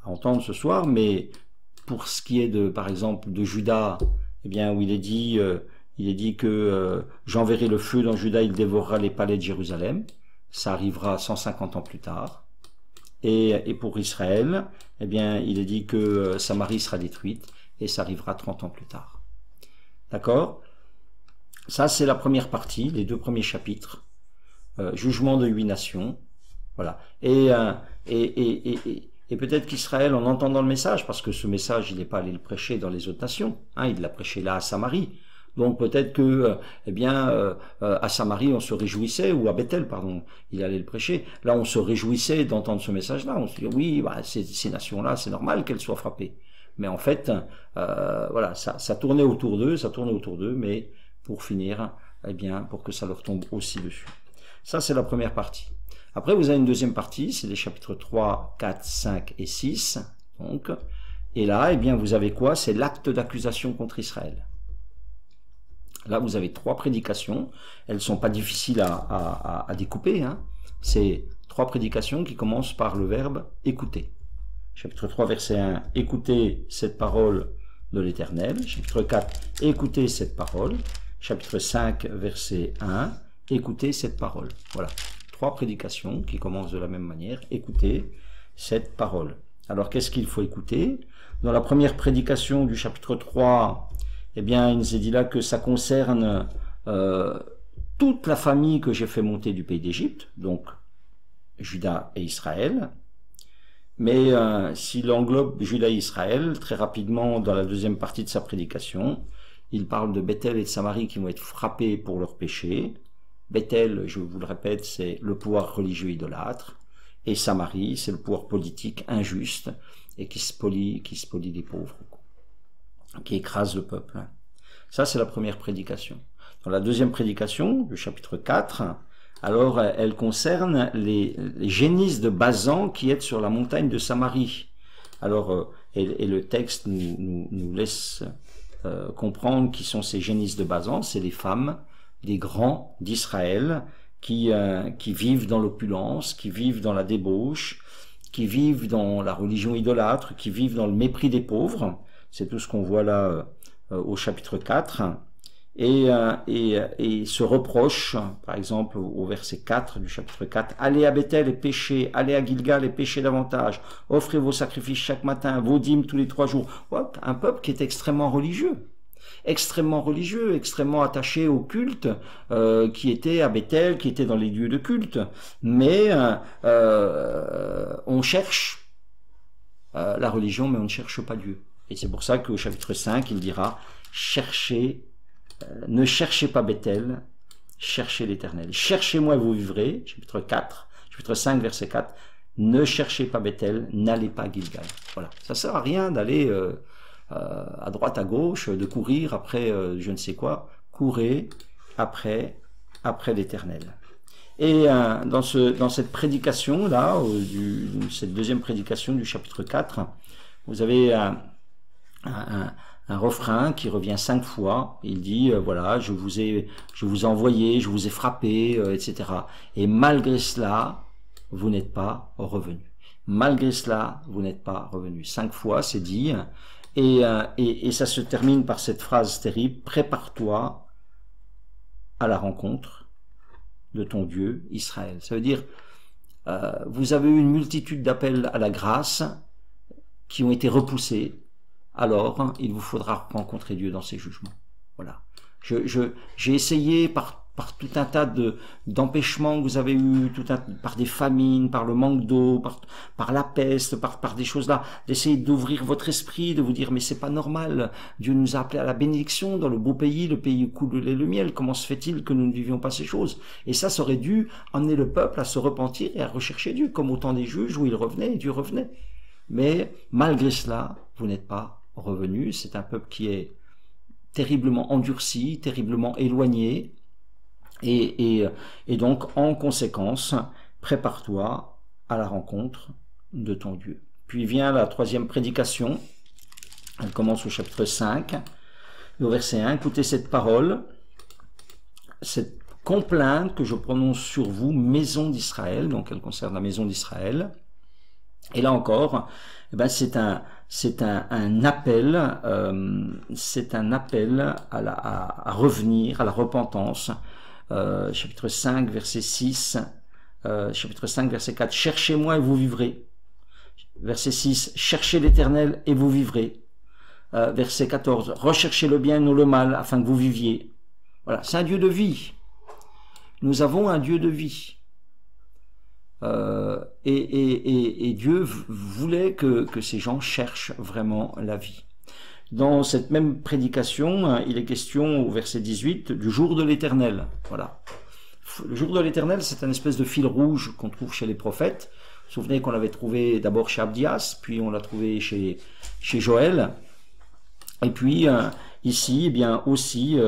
à entendre ce soir, mais pour ce qui est par exemple, de Juda, eh bien, où il est dit que j'enverrai le feu dans Juda, il dévorera les palais de Jérusalem. Ça arrivera 150 ans plus tard. Et pour Israël, eh bien, il est dit que Samarie sera détruite, et ça arrivera 30 ans plus tard. D'accord? Ça, c'est la première partie, les 2 premiers chapitres. Jugement de 8 nations. Voilà. Et Et peut-être qu'Israël, en entendant le message, parce que ce message, il n'est pas allé le prêcher dans les autres nations, hein, il l'a prêché là à Samarie. Donc peut-être que, à Samarie, on se réjouissait, ou à Bethel, pardon, il allait le prêcher. Là, on se réjouissait d'entendre ce message-là. On se dit, oui, bah, ces nations-là, c'est normal qu'elles soient frappées. Mais en fait, voilà, ça tournait autour d'eux, mais pour finir, eh bien, pour que ça leur tombe aussi dessus. Ça, c'est la première partie. Après, vous avez une deuxième partie, c'est les chapitres 3, 4, 5 et 6. Donc, et là, eh bien, vous avez quoi? C'est l'acte d'accusation contre Israël. Là, vous avez 3 prédications. Elles ne sont pas difficiles à découper. Hein. C'est 3 prédications qui commencent par le verbe « écouter ». Chapitre 3, verset 1, « Écoutez cette parole de l'Éternel ». Chapitre 4, « Écoutez cette parole ». Chapitre 5, verset 1, « Écoutez cette parole ». Voilà, 3 prédications qui commencent de la même manière. « Écoutez cette parole ». Alors, qu'est-ce qu'il faut écouter? Dans la première prédication du chapitre 3, eh bien, il nous est dit là que ça concerne toute la famille que j'ai fait monter du pays d'Égypte, donc Juda et Israël. Mais s'il englobe Juda et Israël, très rapidement, dans la deuxième partie de sa prédication, il parle de Bethel et de Samarie qui vont être frappés pour leurs péchés. Bethel, je vous le répète, c'est le pouvoir religieux idolâtre, et Samarie, c'est le pouvoir politique injuste et qui spolie les pauvres, qui écrase le peuple. Ça, c'est la première prédication. Dans la deuxième prédication, le chapitre 4, alors elle concerne les génisses de Bazan qui est sur la montagne de Samarie. Alors, et le texte nous laisse comprendre qui sont ces génisses de Bazan. C'est les femmes des grands d'Israël qui vivent dans l'opulence, qui vivent dans la débauche, qui vivent dans la religion idolâtre, qui vivent dans le mépris des pauvres. C'est tout ce qu'on voit là au chapitre 4. Et se reproche, par exemple au verset 4 du chapitre 4, « Allez à Bethel et péchez, allez à Gilgal et péchez davantage, offrez vos sacrifices chaque matin, vos dîmes tous les 3 jours. » Un peuple qui est extrêmement religieux, extrêmement attaché au culte, qui était à Bethel, qui était dans les lieux de culte. Mais on cherche la religion, mais on ne cherche pas Dieu. Et c'est pour ça qu'au chapitre 5, il dira « Cherchez, ne cherchez pas Bethel, cherchez l'Éternel. Cherchez-moi et vous vivrez. » Chapitre 4, chapitre 5, verset 4. « Ne cherchez pas Bethel, n'allez pas à Gilgal. » Voilà. Ça sert à rien d'aller à droite, à gauche, de courir après je ne sais quoi. Courez après l'Éternel. Et dans cette prédication là, cette deuxième prédication du chapitre 4, vous avez un refrain qui revient 5 fois. Il dit voilà, je vous ai envoyé, je vous ai frappé, etc. Et malgré cela, vous n'êtes pas revenu. Malgré cela, vous n'êtes pas revenu. 5 fois, c'est dit. Et ça se termine par cette phrase terrible: prépare-toi à la rencontre de ton Dieu Israël. Ça veut dire vous avez eu une multitude d'appels à la grâce qui ont été repoussés. Alors, il vous faudra rencontrer Dieu dans ses jugements. Voilà. J'ai essayé par tout un tas d'empêchements que vous avez eu, par des famines, par le manque d'eau, par la peste, par des choses là, d'essayer d'ouvrir votre esprit, de vous dire mais c'est pas normal. Dieu nous a appelés à la bénédiction dans le beau pays, le pays où coule le lait et le miel. Comment se fait-il que nous ne vivions pas ces choses? Et ça aurait dû amener le peuple à se repentir et à rechercher Dieu, comme au temps des juges où il revenait et Dieu revenait. Mais malgré cela, vous n'êtes pas revenu. C'est un peuple qui est terriblement endurci, terriblement éloigné, et donc en conséquence, prépare-toi à la rencontre de ton Dieu. Puis vient la troisième prédication. Elle commence au chapitre 5, au verset 1. Écoutez cette parole, cette complainte que je prononce sur vous, maison d'Israël. Donc elle concerne la maison d'Israël. Et là encore, eh ben c'est un appel à revenir, à la repentance. Chapitre 5, verset 6, chapitre 5, verset 4, cherchez-moi et vous vivrez. Verset 6, cherchez l'Éternel et vous vivrez. Verset 14, recherchez le bien et non le mal afin que vous viviez. Voilà, c'est un Dieu de vie. Nous avons un Dieu de vie. Et Dieu voulait que ces gens cherchent vraiment la vie. Dans cette même prédication, il est question au verset 18 du jour de l'Éternel. Voilà. Le jour de l'Éternel, c'est un espèce de fil rouge qu'on trouve chez les prophètes. Vous vous souvenez qu'on l'avait trouvé d'abord chez Abdias, puis on l'a trouvé chez Joël. Et puis ici, eh bien aussi,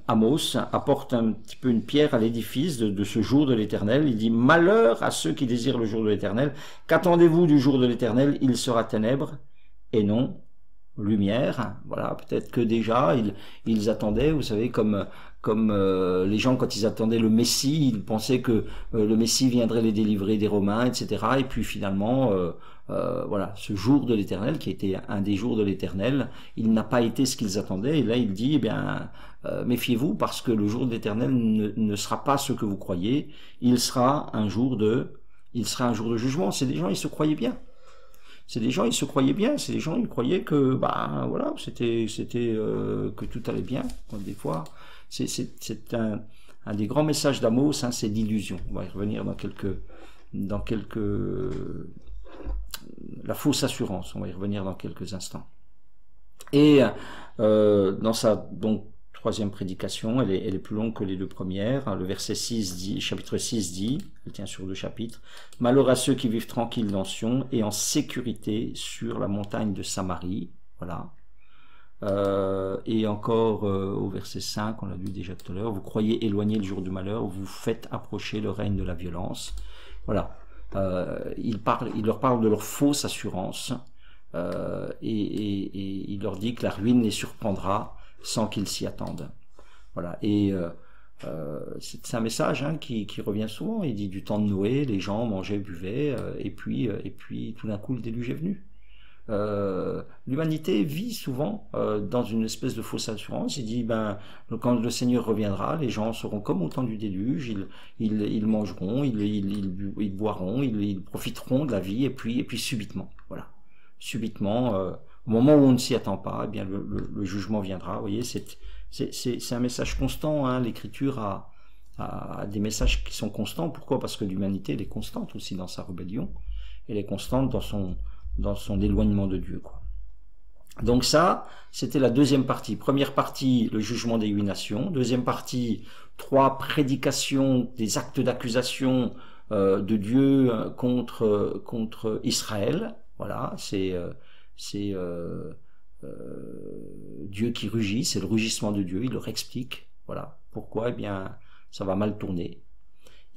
Amos apporte un petit peu une pierre à l'édifice de ce jour de l'Éternel. Il dit: malheur à ceux qui désirent le jour de l'Éternel. Qu'attendez-vous du jour de l'Éternel? Il sera ténèbres et non lumière. Voilà, peut-être que déjà ils attendaient, vous savez, comme les gens quand ils attendaient le Messie, ils pensaient que le Messie viendrait les délivrer des Romains, etc. Et puis finalement, voilà, ce jour de l'Éternel, qui était un des jours de l'Éternel, il n'a pas été ce qu'ils attendaient. Et là, il dit, eh bien, méfiez-vous, parce que le jour de l'Éternel ne sera pas ce que vous croyez. Il sera un jour de jugement. C'est des gens, ils se croyaient bien. C'est des gens, ils se croyaient bien. C'est des gens, ils croyaient que, bah, voilà, c'était que tout allait bien. Des fois, c'est un des grands messages d'Amos, hein, c'est l'illusion. On va y revenir dans quelques la fausse assurance. On va y revenir dans quelques instants. Et dans sa donc troisième prédication, elle est plus longue que les deux premières. Le verset 6 dit, chapitre 6 dit, elle tient sur 2 chapitres: malheur à ceux qui vivent tranquilles dans Sion et en sécurité sur la montagne de Samarie. Voilà. Et encore au verset 5, on l'a lu déjà tout à l'heure: vous croyez éloigner le jour du malheur, vous faites approcher le règne de la violence. Voilà. Il leur parle de leur fausse assurance, et il leur dit que la ruine les surprendra sans qu'ils s'y attendent. Voilà. Et c'est un message, hein, qui revient souvent. Il dit du temps de Noé, les gens mangeaient, buvaient, et puis tout d'un coup le déluge est venu. L'humanité vit souvent dans une espèce de fausse assurance. Il dit, ben, quand le Seigneur reviendra, les gens seront comme au temps du déluge, ils mangeront, ils boiront, ils profiteront de la vie, et puis subitement, voilà, subitement, au moment où on ne s'y attend pas, eh bien le jugement viendra. Vous voyez, c'est un message constant, hein. L'Écriture a des messages qui sont constants. Pourquoi? Parce que l'humanité, elle est constante aussi dans sa rébellion, elle est constante dans son éloignement de Dieu, quoi. Donc ça, c'était la deuxième partie. Première partie, le jugement des 8 nations. Deuxième partie, 3 prédications, des actes d'accusation de Dieu contre Israël. Voilà, c'est Dieu qui rugit, c'est le rugissement de Dieu. Il leur explique, voilà, pourquoi, eh bien, ça va mal tourner.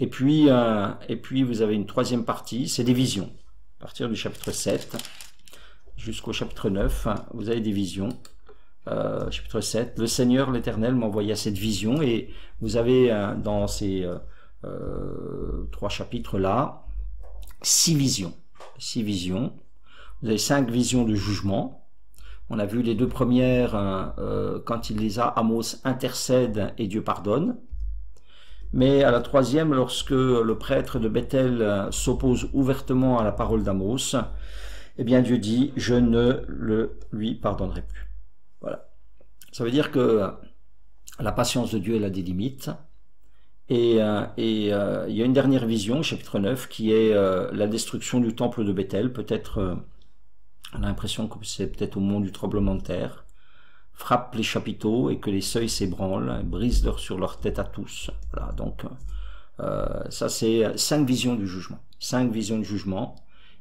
Et puis vous avez une troisième partie, c'est des visions. À partir du chapitre 7 jusqu'au chapitre 9, vous avez des visions. Chapitre 7, le Seigneur l'Éternel m'envoya cette vision, et vous avez dans ces 3 chapitres-là 6 visions. 6 visions. Vous avez 5 visions de jugement. On a vu les 2 premières, quand il les a, Amos intercède et Dieu pardonne. Mais à la 3e, lorsque le prêtre de Bethel s'oppose ouvertement à la parole d'Amos, eh bien Dieu dit: je ne le lui pardonnerai plus. Voilà. Ça veut dire que la patience de Dieu, elle a des limites. Et il y a une dernière vision, chapitre 9, qui est la destruction du temple de Bethel. Peut-être, on a l'impression que c'est peut-être au moment du tremblement de terre. Frappe les chapiteaux et que les seuils s'ébranlent, brise sur leur tête à tous. Voilà, donc ça c'est 5 visions du jugement. 5 visions du jugement.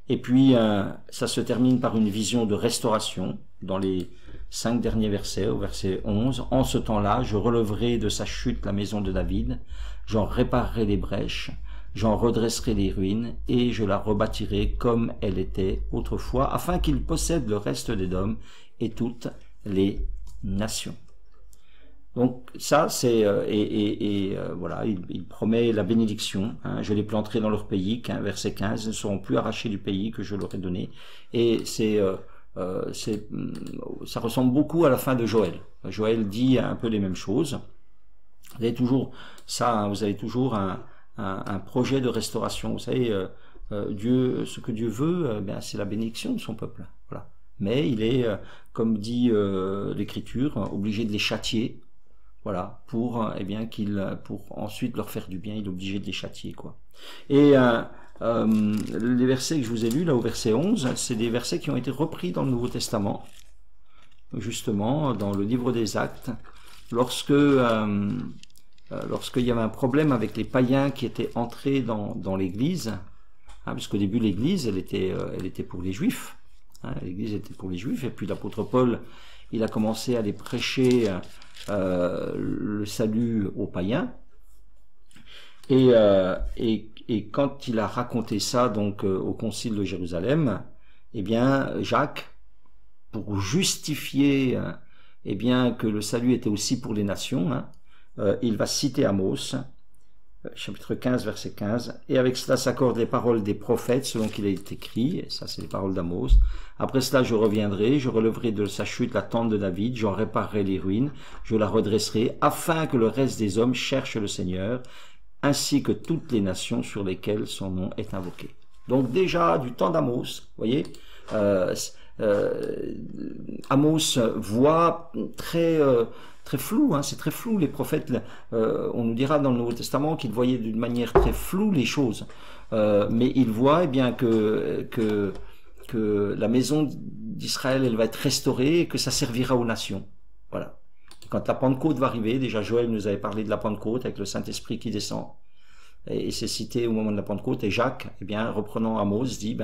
Et puis ça se termine par une vision de restauration dans les 5 derniers versets, au verset 11. En ce temps-là, je relèverai de sa chute la maison de David, j'en réparerai les brèches, j'en redresserai les ruines, et je la rebâtirai comme elle était autrefois, afin qu'il possède le reste d'Édom et toutes les nations. Donc ça c'est voilà, il promet la bénédiction, hein. Je les planterai dans leur pays, verset 15, ils ne seront plus arrachés du pays que je leur ai donné. Et ça ressemble beaucoup à la fin de Joël. Joël dit un peu les mêmes choses. Vous avez toujours ça, hein, vous avez toujours un projet de restauration. Vous savez, Dieu, ce que Dieu veut, c'est la bénédiction de son peuple. Voilà. Mais il est, comme dit l'Écriture, obligé de les châtier. Voilà, pour pour ensuite leur faire du bien, il est obligé de les châtier, quoi. Et les versets que je vous ai lus, là au verset 11, c'est des versets qui ont été repris dans le Nouveau Testament, justement, dans le livre des Actes, lorsqu'il y avait un problème avec les païens qui étaient entrés dans l'Église, hein, puisqu'au début l'Église, elle était pour les Juifs, hein, l'Église était pour les Juifs, et puis l'apôtre Paul, il a commencé à les prêcher le salut aux païens, et quand il a raconté ça donc au concile de Jérusalem, eh bien Jacques, pour justifier que le salut était aussi pour les nations, hein, il va citer Amos, chapitre 15, verset 15, « Et avec cela s'accordent les paroles des prophètes, selon qu'il a été écrit, » et ça c'est les paroles d'Amos, « Après cela je reviendrai, je relèverai de sa chute la tente de David, j'en réparerai les ruines, je la redresserai, afin que le reste des hommes cherche le Seigneur, ainsi que toutes les nations sur lesquelles son nom est invoqué. » Donc déjà, du temps d'Amos, vous voyez, Amos voit très flou, hein, c'est très flou les prophètes, on nous dira dans le Nouveau Testament qu'ils voyaient d'une manière très floue les choses, mais il voit que la maison d'Israël elle va être restaurée et que ça servira aux nations. Voilà. Quand la Pentecôte va arriver, déjà Joël nous avait parlé de la Pentecôte avec le Saint-Esprit qui descend, et c'est cité au moment de la Pentecôte, et Jacques, reprenant Amos, dit,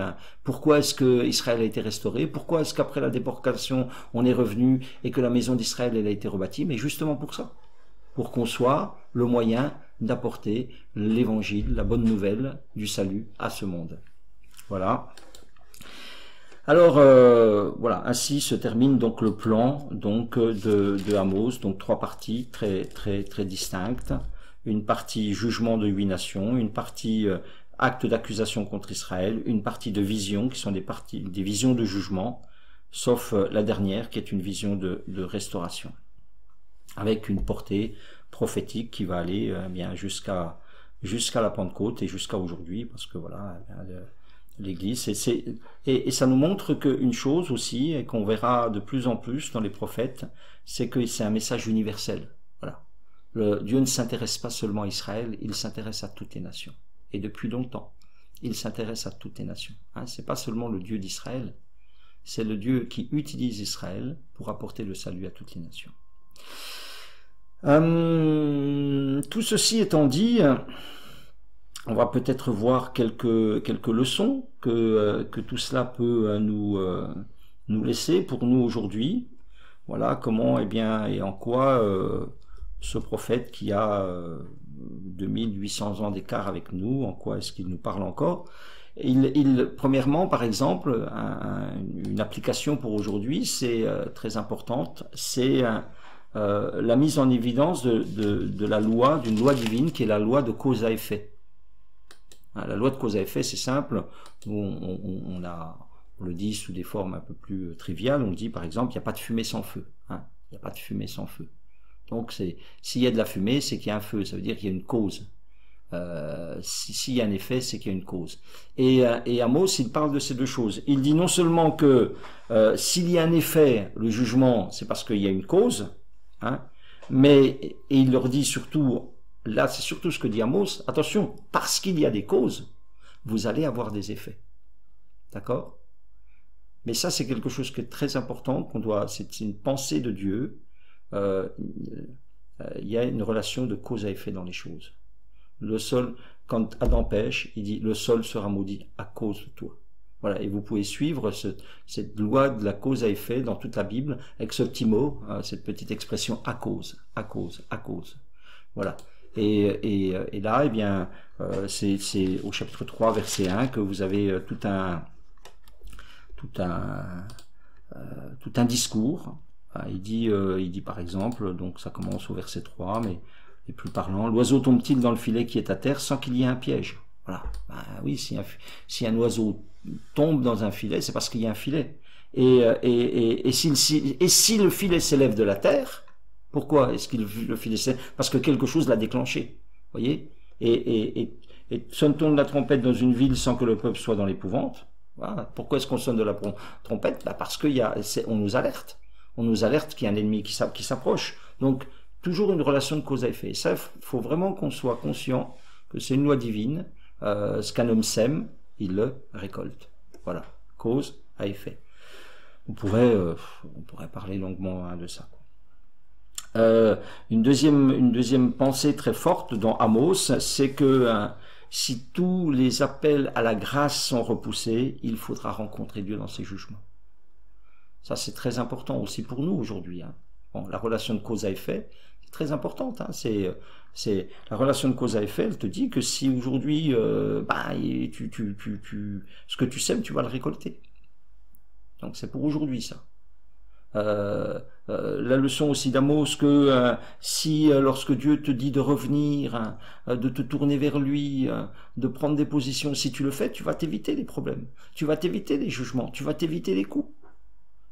pourquoi est-ce que Israël a été restauré? Pourquoi est-ce qu'après la déportation, on est revenu et que la maison d'Israël, elle a été rebâtie? Mais justement pour ça. Pour qu'on soit le moyen d'apporter l'évangile, la bonne nouvelle du salut à ce monde. Voilà. Alors, voilà, ainsi se termine donc le plan de Amos, donc 3 parties très distinctes. Une partie jugement de 8 nations, une partie acte d'accusation contre Israël, une partie de vision, qui sont des visions de jugement, sauf la dernière, qui est une vision de restauration, avec une portée prophétique qui va aller jusqu'à la Pentecôte et jusqu'à aujourd'hui, parce que voilà, l'Église, et ça nous montre qu'une chose aussi, et qu'on verra de plus en plus dans les prophètes, c'est que c'est un message universel. Voilà. Dieu ne s'intéresse pas seulement à Israël, il s'intéresse à toutes les nations. Et depuis longtemps, il s'intéresse à toutes les nations. Hein, c'est pas seulement le Dieu d'Israël, c'est le Dieu qui utilise Israël pour apporter le salut à toutes les nations. Tout ceci étant dit, on va peut-être voir quelques leçons que tout cela peut nous laisser pour nous aujourd'hui. Voilà comment et en quoi ce prophète qui a 2800 ans d'écart avec nous, en quoi est-ce qu'il nous parle encore? Premièrement, par exemple, une application pour aujourd'hui, c'est très importante, c'est la mise en évidence de la loi, d'une loi divine qui est la loi de cause à effet. La loi de cause à effet, c'est simple, on le dit sous des formes un peu plus triviales, on dit par exemple, il n'y a pas de fumée sans feu. Hein, il n'y a pas de fumée sans feu. Donc s'il y a de la fumée, c'est qu'il y a un feu, ça veut dire qu'il y a une cause. S'il y a un effet, c'est qu'il y a une cause. Et Amos, il parle de ces deux choses. Il dit non seulement que s'il y a un effet, le jugement, c'est parce qu'il y a une cause, hein, et il leur dit surtout, là c'est surtout ce que dit Amos, attention, parce qu'il y a des causes, vous allez avoir des effets. D'accord? Mais ça c'est quelque chose qui est très important, c'est une pensée de Dieu. Il y a une relation de cause à effet dans les choses. Le sol, quand Adam pêche, il dit le sol sera maudit à cause de toi. Voilà, et vous pouvez suivre cette loi de la cause à effet dans toute la Bible avec ce petit mot, cette petite expression à cause, à cause, à cause. Voilà. Et là, c'est au chapitre 3, verset 1 que vous avez tout un discours. Il dit par exemple, donc ça commence au verset 3, mais est plus parlant, l'oiseau tombe-t-il dans le filet qui est à terre sans qu'il y ait un piège? Voilà. Oui, si un oiseau tombe dans un filet, c'est parce qu'il y a un filet. Et si le filet s'élève de la terre, pourquoi est-ce que le filet s'élève? Parce que quelque chose l'a déclenché. Voyez? Et sonne-t-on de la trompette dans une ville sans que le peuple soit dans l'épouvante? Voilà. Pourquoi est-ce qu'on sonne de la trompette? Parce qu'on nous alerte. On nous alerte qu'il y a un ennemi qui s'approche. Donc, toujours une relation de cause à effet. Et ça, il faut vraiment qu'on soit conscient que c'est une loi divine. Ce qu'un homme sème, il le récolte. Voilà, cause à effet. On pourrait parler longuement de ça. Une deuxième pensée très forte dans Amos, c'est que si tous les appels à la grâce sont repoussés, il faudra rencontrer Dieu dans ses jugements. Ça, c'est très important aussi pour nous aujourd'hui. Bon, la relation de cause à effet est très importante. C'est la relation de cause à effet. Elle te dit que si aujourd'hui, ce que tu sèmes, tu vas le récolter. Donc c'est pour aujourd'hui ça. La leçon aussi d'Amos que si lorsque Dieu te dit de revenir, de te tourner vers lui, de prendre des positions, si tu le fais, tu vas t'éviter les problèmes, tu vas t'éviter les jugements, tu vas t'éviter les coups.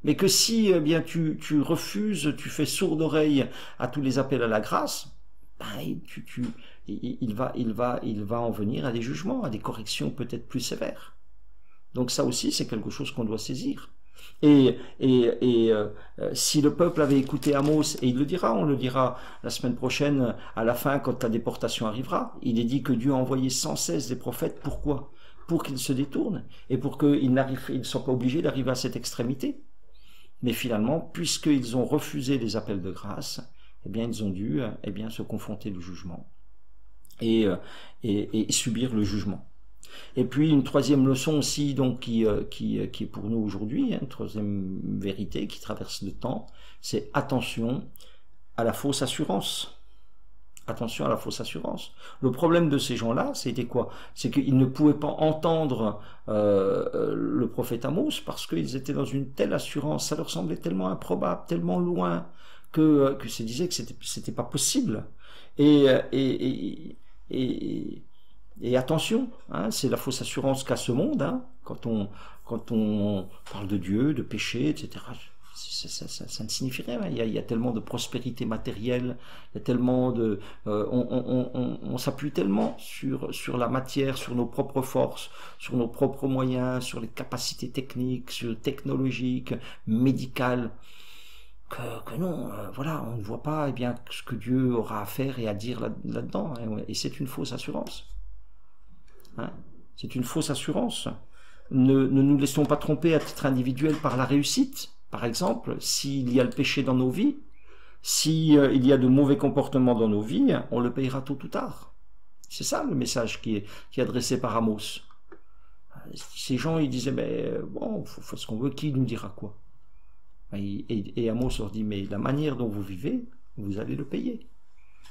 Mais que si bien tu refuses, tu fais sourde oreille à tous les appels à la grâce, il va en venir à des jugements, à des corrections peut-être plus sévères. Donc ça aussi c'est quelque chose qu'on doit saisir. Et si le peuple avait écouté Amos, et il le dira, on le dira la semaine prochaine, à la fin, quand la déportation arrivera, il est dit que Dieu a envoyé sans cesse des prophètes. Pourquoi? Pour qu'ils se détournent, et pour qu'ils ne soient pas obligés d'arriver à cette extrémité. Mais finalement, puisqu'ils ont refusé les appels de grâce, eh bien, ils ont dû se confronter au jugement et subir le jugement. Et puis une troisième leçon aussi, donc qui est pour nous aujourd'hui, une troisième vérité qui traverse le temps, c'est attention à la fausse assurance. Attention à la fausse assurance. Le problème de ces gens-là, c'était quoi? C'est qu'ils ne pouvaient pas entendre le prophète Amos parce qu'ils étaient dans une telle assurance, ça leur semblait tellement improbable, tellement loin, que se disaient que c'était pas possible. Et attention, c'est la fausse assurance qu'a ce monde, quand on parle de Dieu, de péché, etc. Ça ne signifie rien. Il y a tellement de prospérité matérielle, il y a tellement de, on s'appuie tellement sur la matière, sur nos propres forces, sur nos propres moyens, sur les capacités techniques, technologiques, médicales, que non, voilà, on ne voit pas ce que Dieu aura à faire et à dire là-dedans, et c'est une fausse assurance. C'est une fausse assurance. Ne nous laissons pas tromper à titre individuel par la réussite. Par exemple, s'il y a le péché dans nos vies, s'il y a de mauvais comportements dans nos vies, on le payera tôt ou tard. C'est ça le message qui est adressé par Amos. Ces gens, ils disaient, mais bon, faut faire ce qu'on veut, qui nous dira quoi? Et Amos leur dit, mais la manière dont vous vivez, vous allez le payer.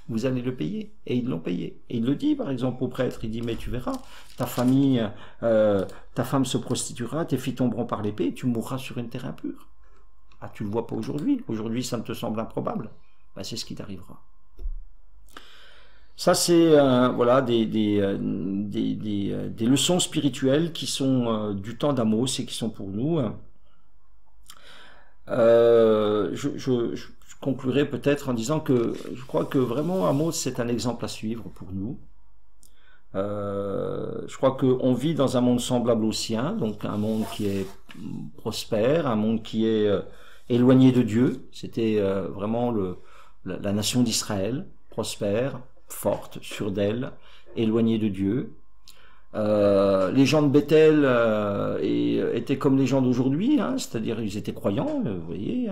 Vous allez le payer. Et ils l'ont payé. Et il le dit, par exemple, au prêtre, il dit, mais tu verras, ta femme se prostituera, tes filles tomberont par l'épée, et tu mourras sur une terre impure. Ah, tu le vois pas aujourd'hui. Aujourd'hui, ça me te semble improbable. Ben, c'est ce qui t'arrivera. Ça, c'est voilà des leçons spirituelles qui sont du temps d'Amos et qui sont pour nous. Je conclurai peut-être en disant que je crois que vraiment Amos, c'est un exemple à suivre pour nous. Je crois qu'on vit dans un monde semblable au sien, donc un monde qui est prospère, un monde qui est éloigné de Dieu. C'était vraiment la nation d'Israël, prospère, forte, sûre d'elle, éloignée de Dieu. Les gens de Bethel étaient comme les gens d'aujourd'hui, c'est-à-dire ils étaient croyants, vous voyez,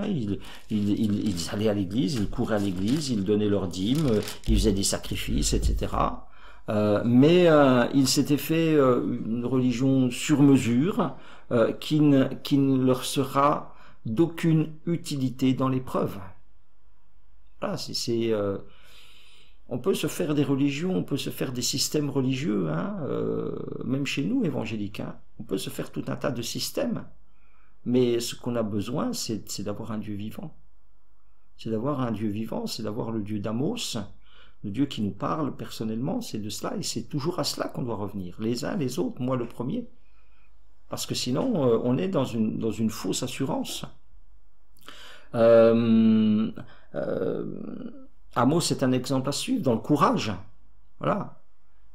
ils allaient à l'église, ils couraient à l'église, ils donnaient leurs dîmes, ils faisaient des sacrifices, etc. Mais ils s'étaient fait une religion sur mesure qui ne leur sera d'aucune utilité dans l'épreuve. Voilà, on peut se faire des religions, on peut se faire des systèmes religieux, même chez nous évangéliques, on peut se faire tout un tas de systèmes, mais ce qu'on a besoin, c'est d'avoir un Dieu vivant. C'est d'avoir un Dieu vivant, c'est d'avoir le Dieu d'Amos, le Dieu qui nous parle personnellement, c'est de cela, et c'est toujours à cela qu'on doit revenir, les uns les autres, moi le premier. Parce que sinon, on est dans une fausse assurance. Amos est un exemple à suivre dans le courage. Voilà.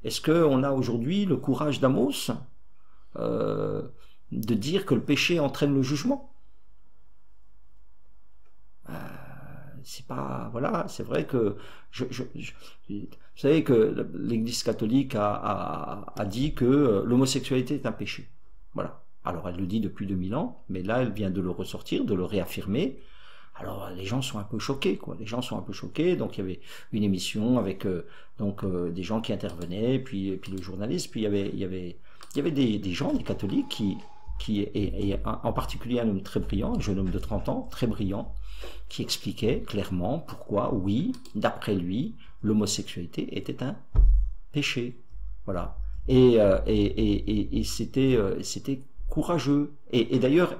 Est-ce qu'on a aujourd'hui le courage d'Amos de dire que le péché entraîne le jugement? c'est pas, voilà, c'est vrai que vous savez que l'Église catholique a dit que l'homosexualité est un péché. Voilà. Alors elle le dit depuis 2000 ans, mais là elle vient de le ressortir, de le réaffirmer. Alors les gens sont un peu choqués, quoi. Les gens sont un peu choqués. Donc il y avait une émission avec des gens qui intervenaient, puis le journaliste, puis il y avait des gens, des catholiques et en particulier un homme très brillant, un jeune homme de 30 ans, très brillant, qui expliquait clairement pourquoi, oui, d'après lui, l'homosexualité était un péché. Voilà. Et c'était courageux. Et d'ailleurs,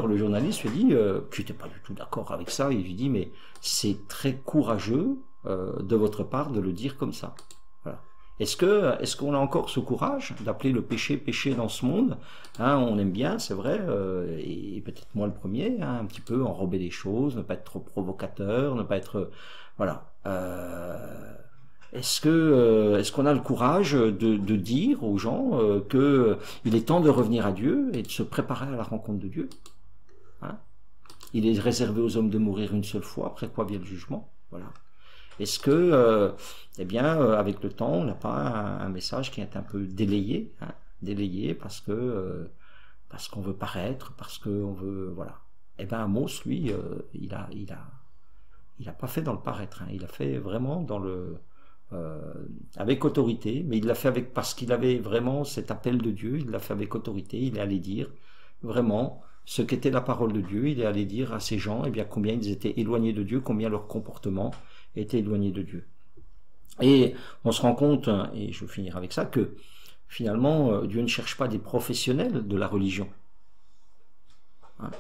le journaliste lui dit, qui n'était pas du tout d'accord avec ça, il lui dit, mais c'est très courageux de votre part de le dire comme ça. Voilà. Est-ce qu'on a encore ce courage d'appeler le péché péché dans ce monde, hein, on aime bien, c'est vrai, et peut-être moi le premier, hein, un petit peu enrober les choses, ne pas être trop provocateur, ne pas être... voilà. Est-ce qu'on a le courage de dire aux gens qu'il est temps de revenir à Dieu et de se préparer à la rencontre de Dieu, hein? Il est réservé aux hommes de mourir une seule fois, après quoi vient le jugement. Voilà. Est-ce que, avec le temps, on n'a pas un message qui est un peu délayé, hein, délayé parce qu'on veut paraître, parce qu'on veut, voilà. Eh bien, Amos, lui, il a pas fait dans le paraître, hein, il a fait vraiment dans le avec autorité, mais il l'a fait parce qu'il avait vraiment cet appel de Dieu, il l'a fait avec autorité, il est allé dire vraiment ce qu'était la parole de Dieu, il est allé dire à ces gens, eh bien, combien ils étaient éloignés de Dieu, combien leur comportement était éloigné de Dieu. Et on se rend compte, et je vais finir avec ça, que finalement, Dieu ne cherche pas des professionnels de la religion. Hein?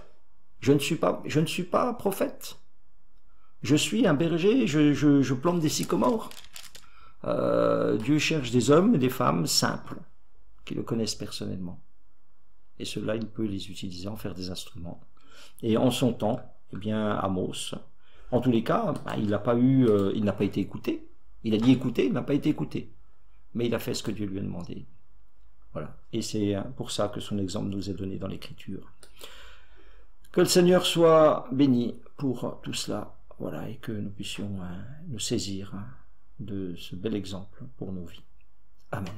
Je ne suis pas prophète. Je suis un berger, je plante des sycomores. Dieu cherche des hommes et des femmes simples, qui le connaissent personnellement. Et ceux-là, il peut les utiliser, en faire des instruments. Et en son temps, eh bien, Amos, en tous les cas, il n'a pas été écouté. Il a dit écouter, il n'a pas été écouté. Mais il a fait ce que Dieu lui a demandé. Voilà. Et c'est pour ça que son exemple nous est donné dans l'Écriture. Que le Seigneur soit béni pour tout cela. Voilà, et que nous puissions nous saisir de ce bel exemple pour nos vies. Amen.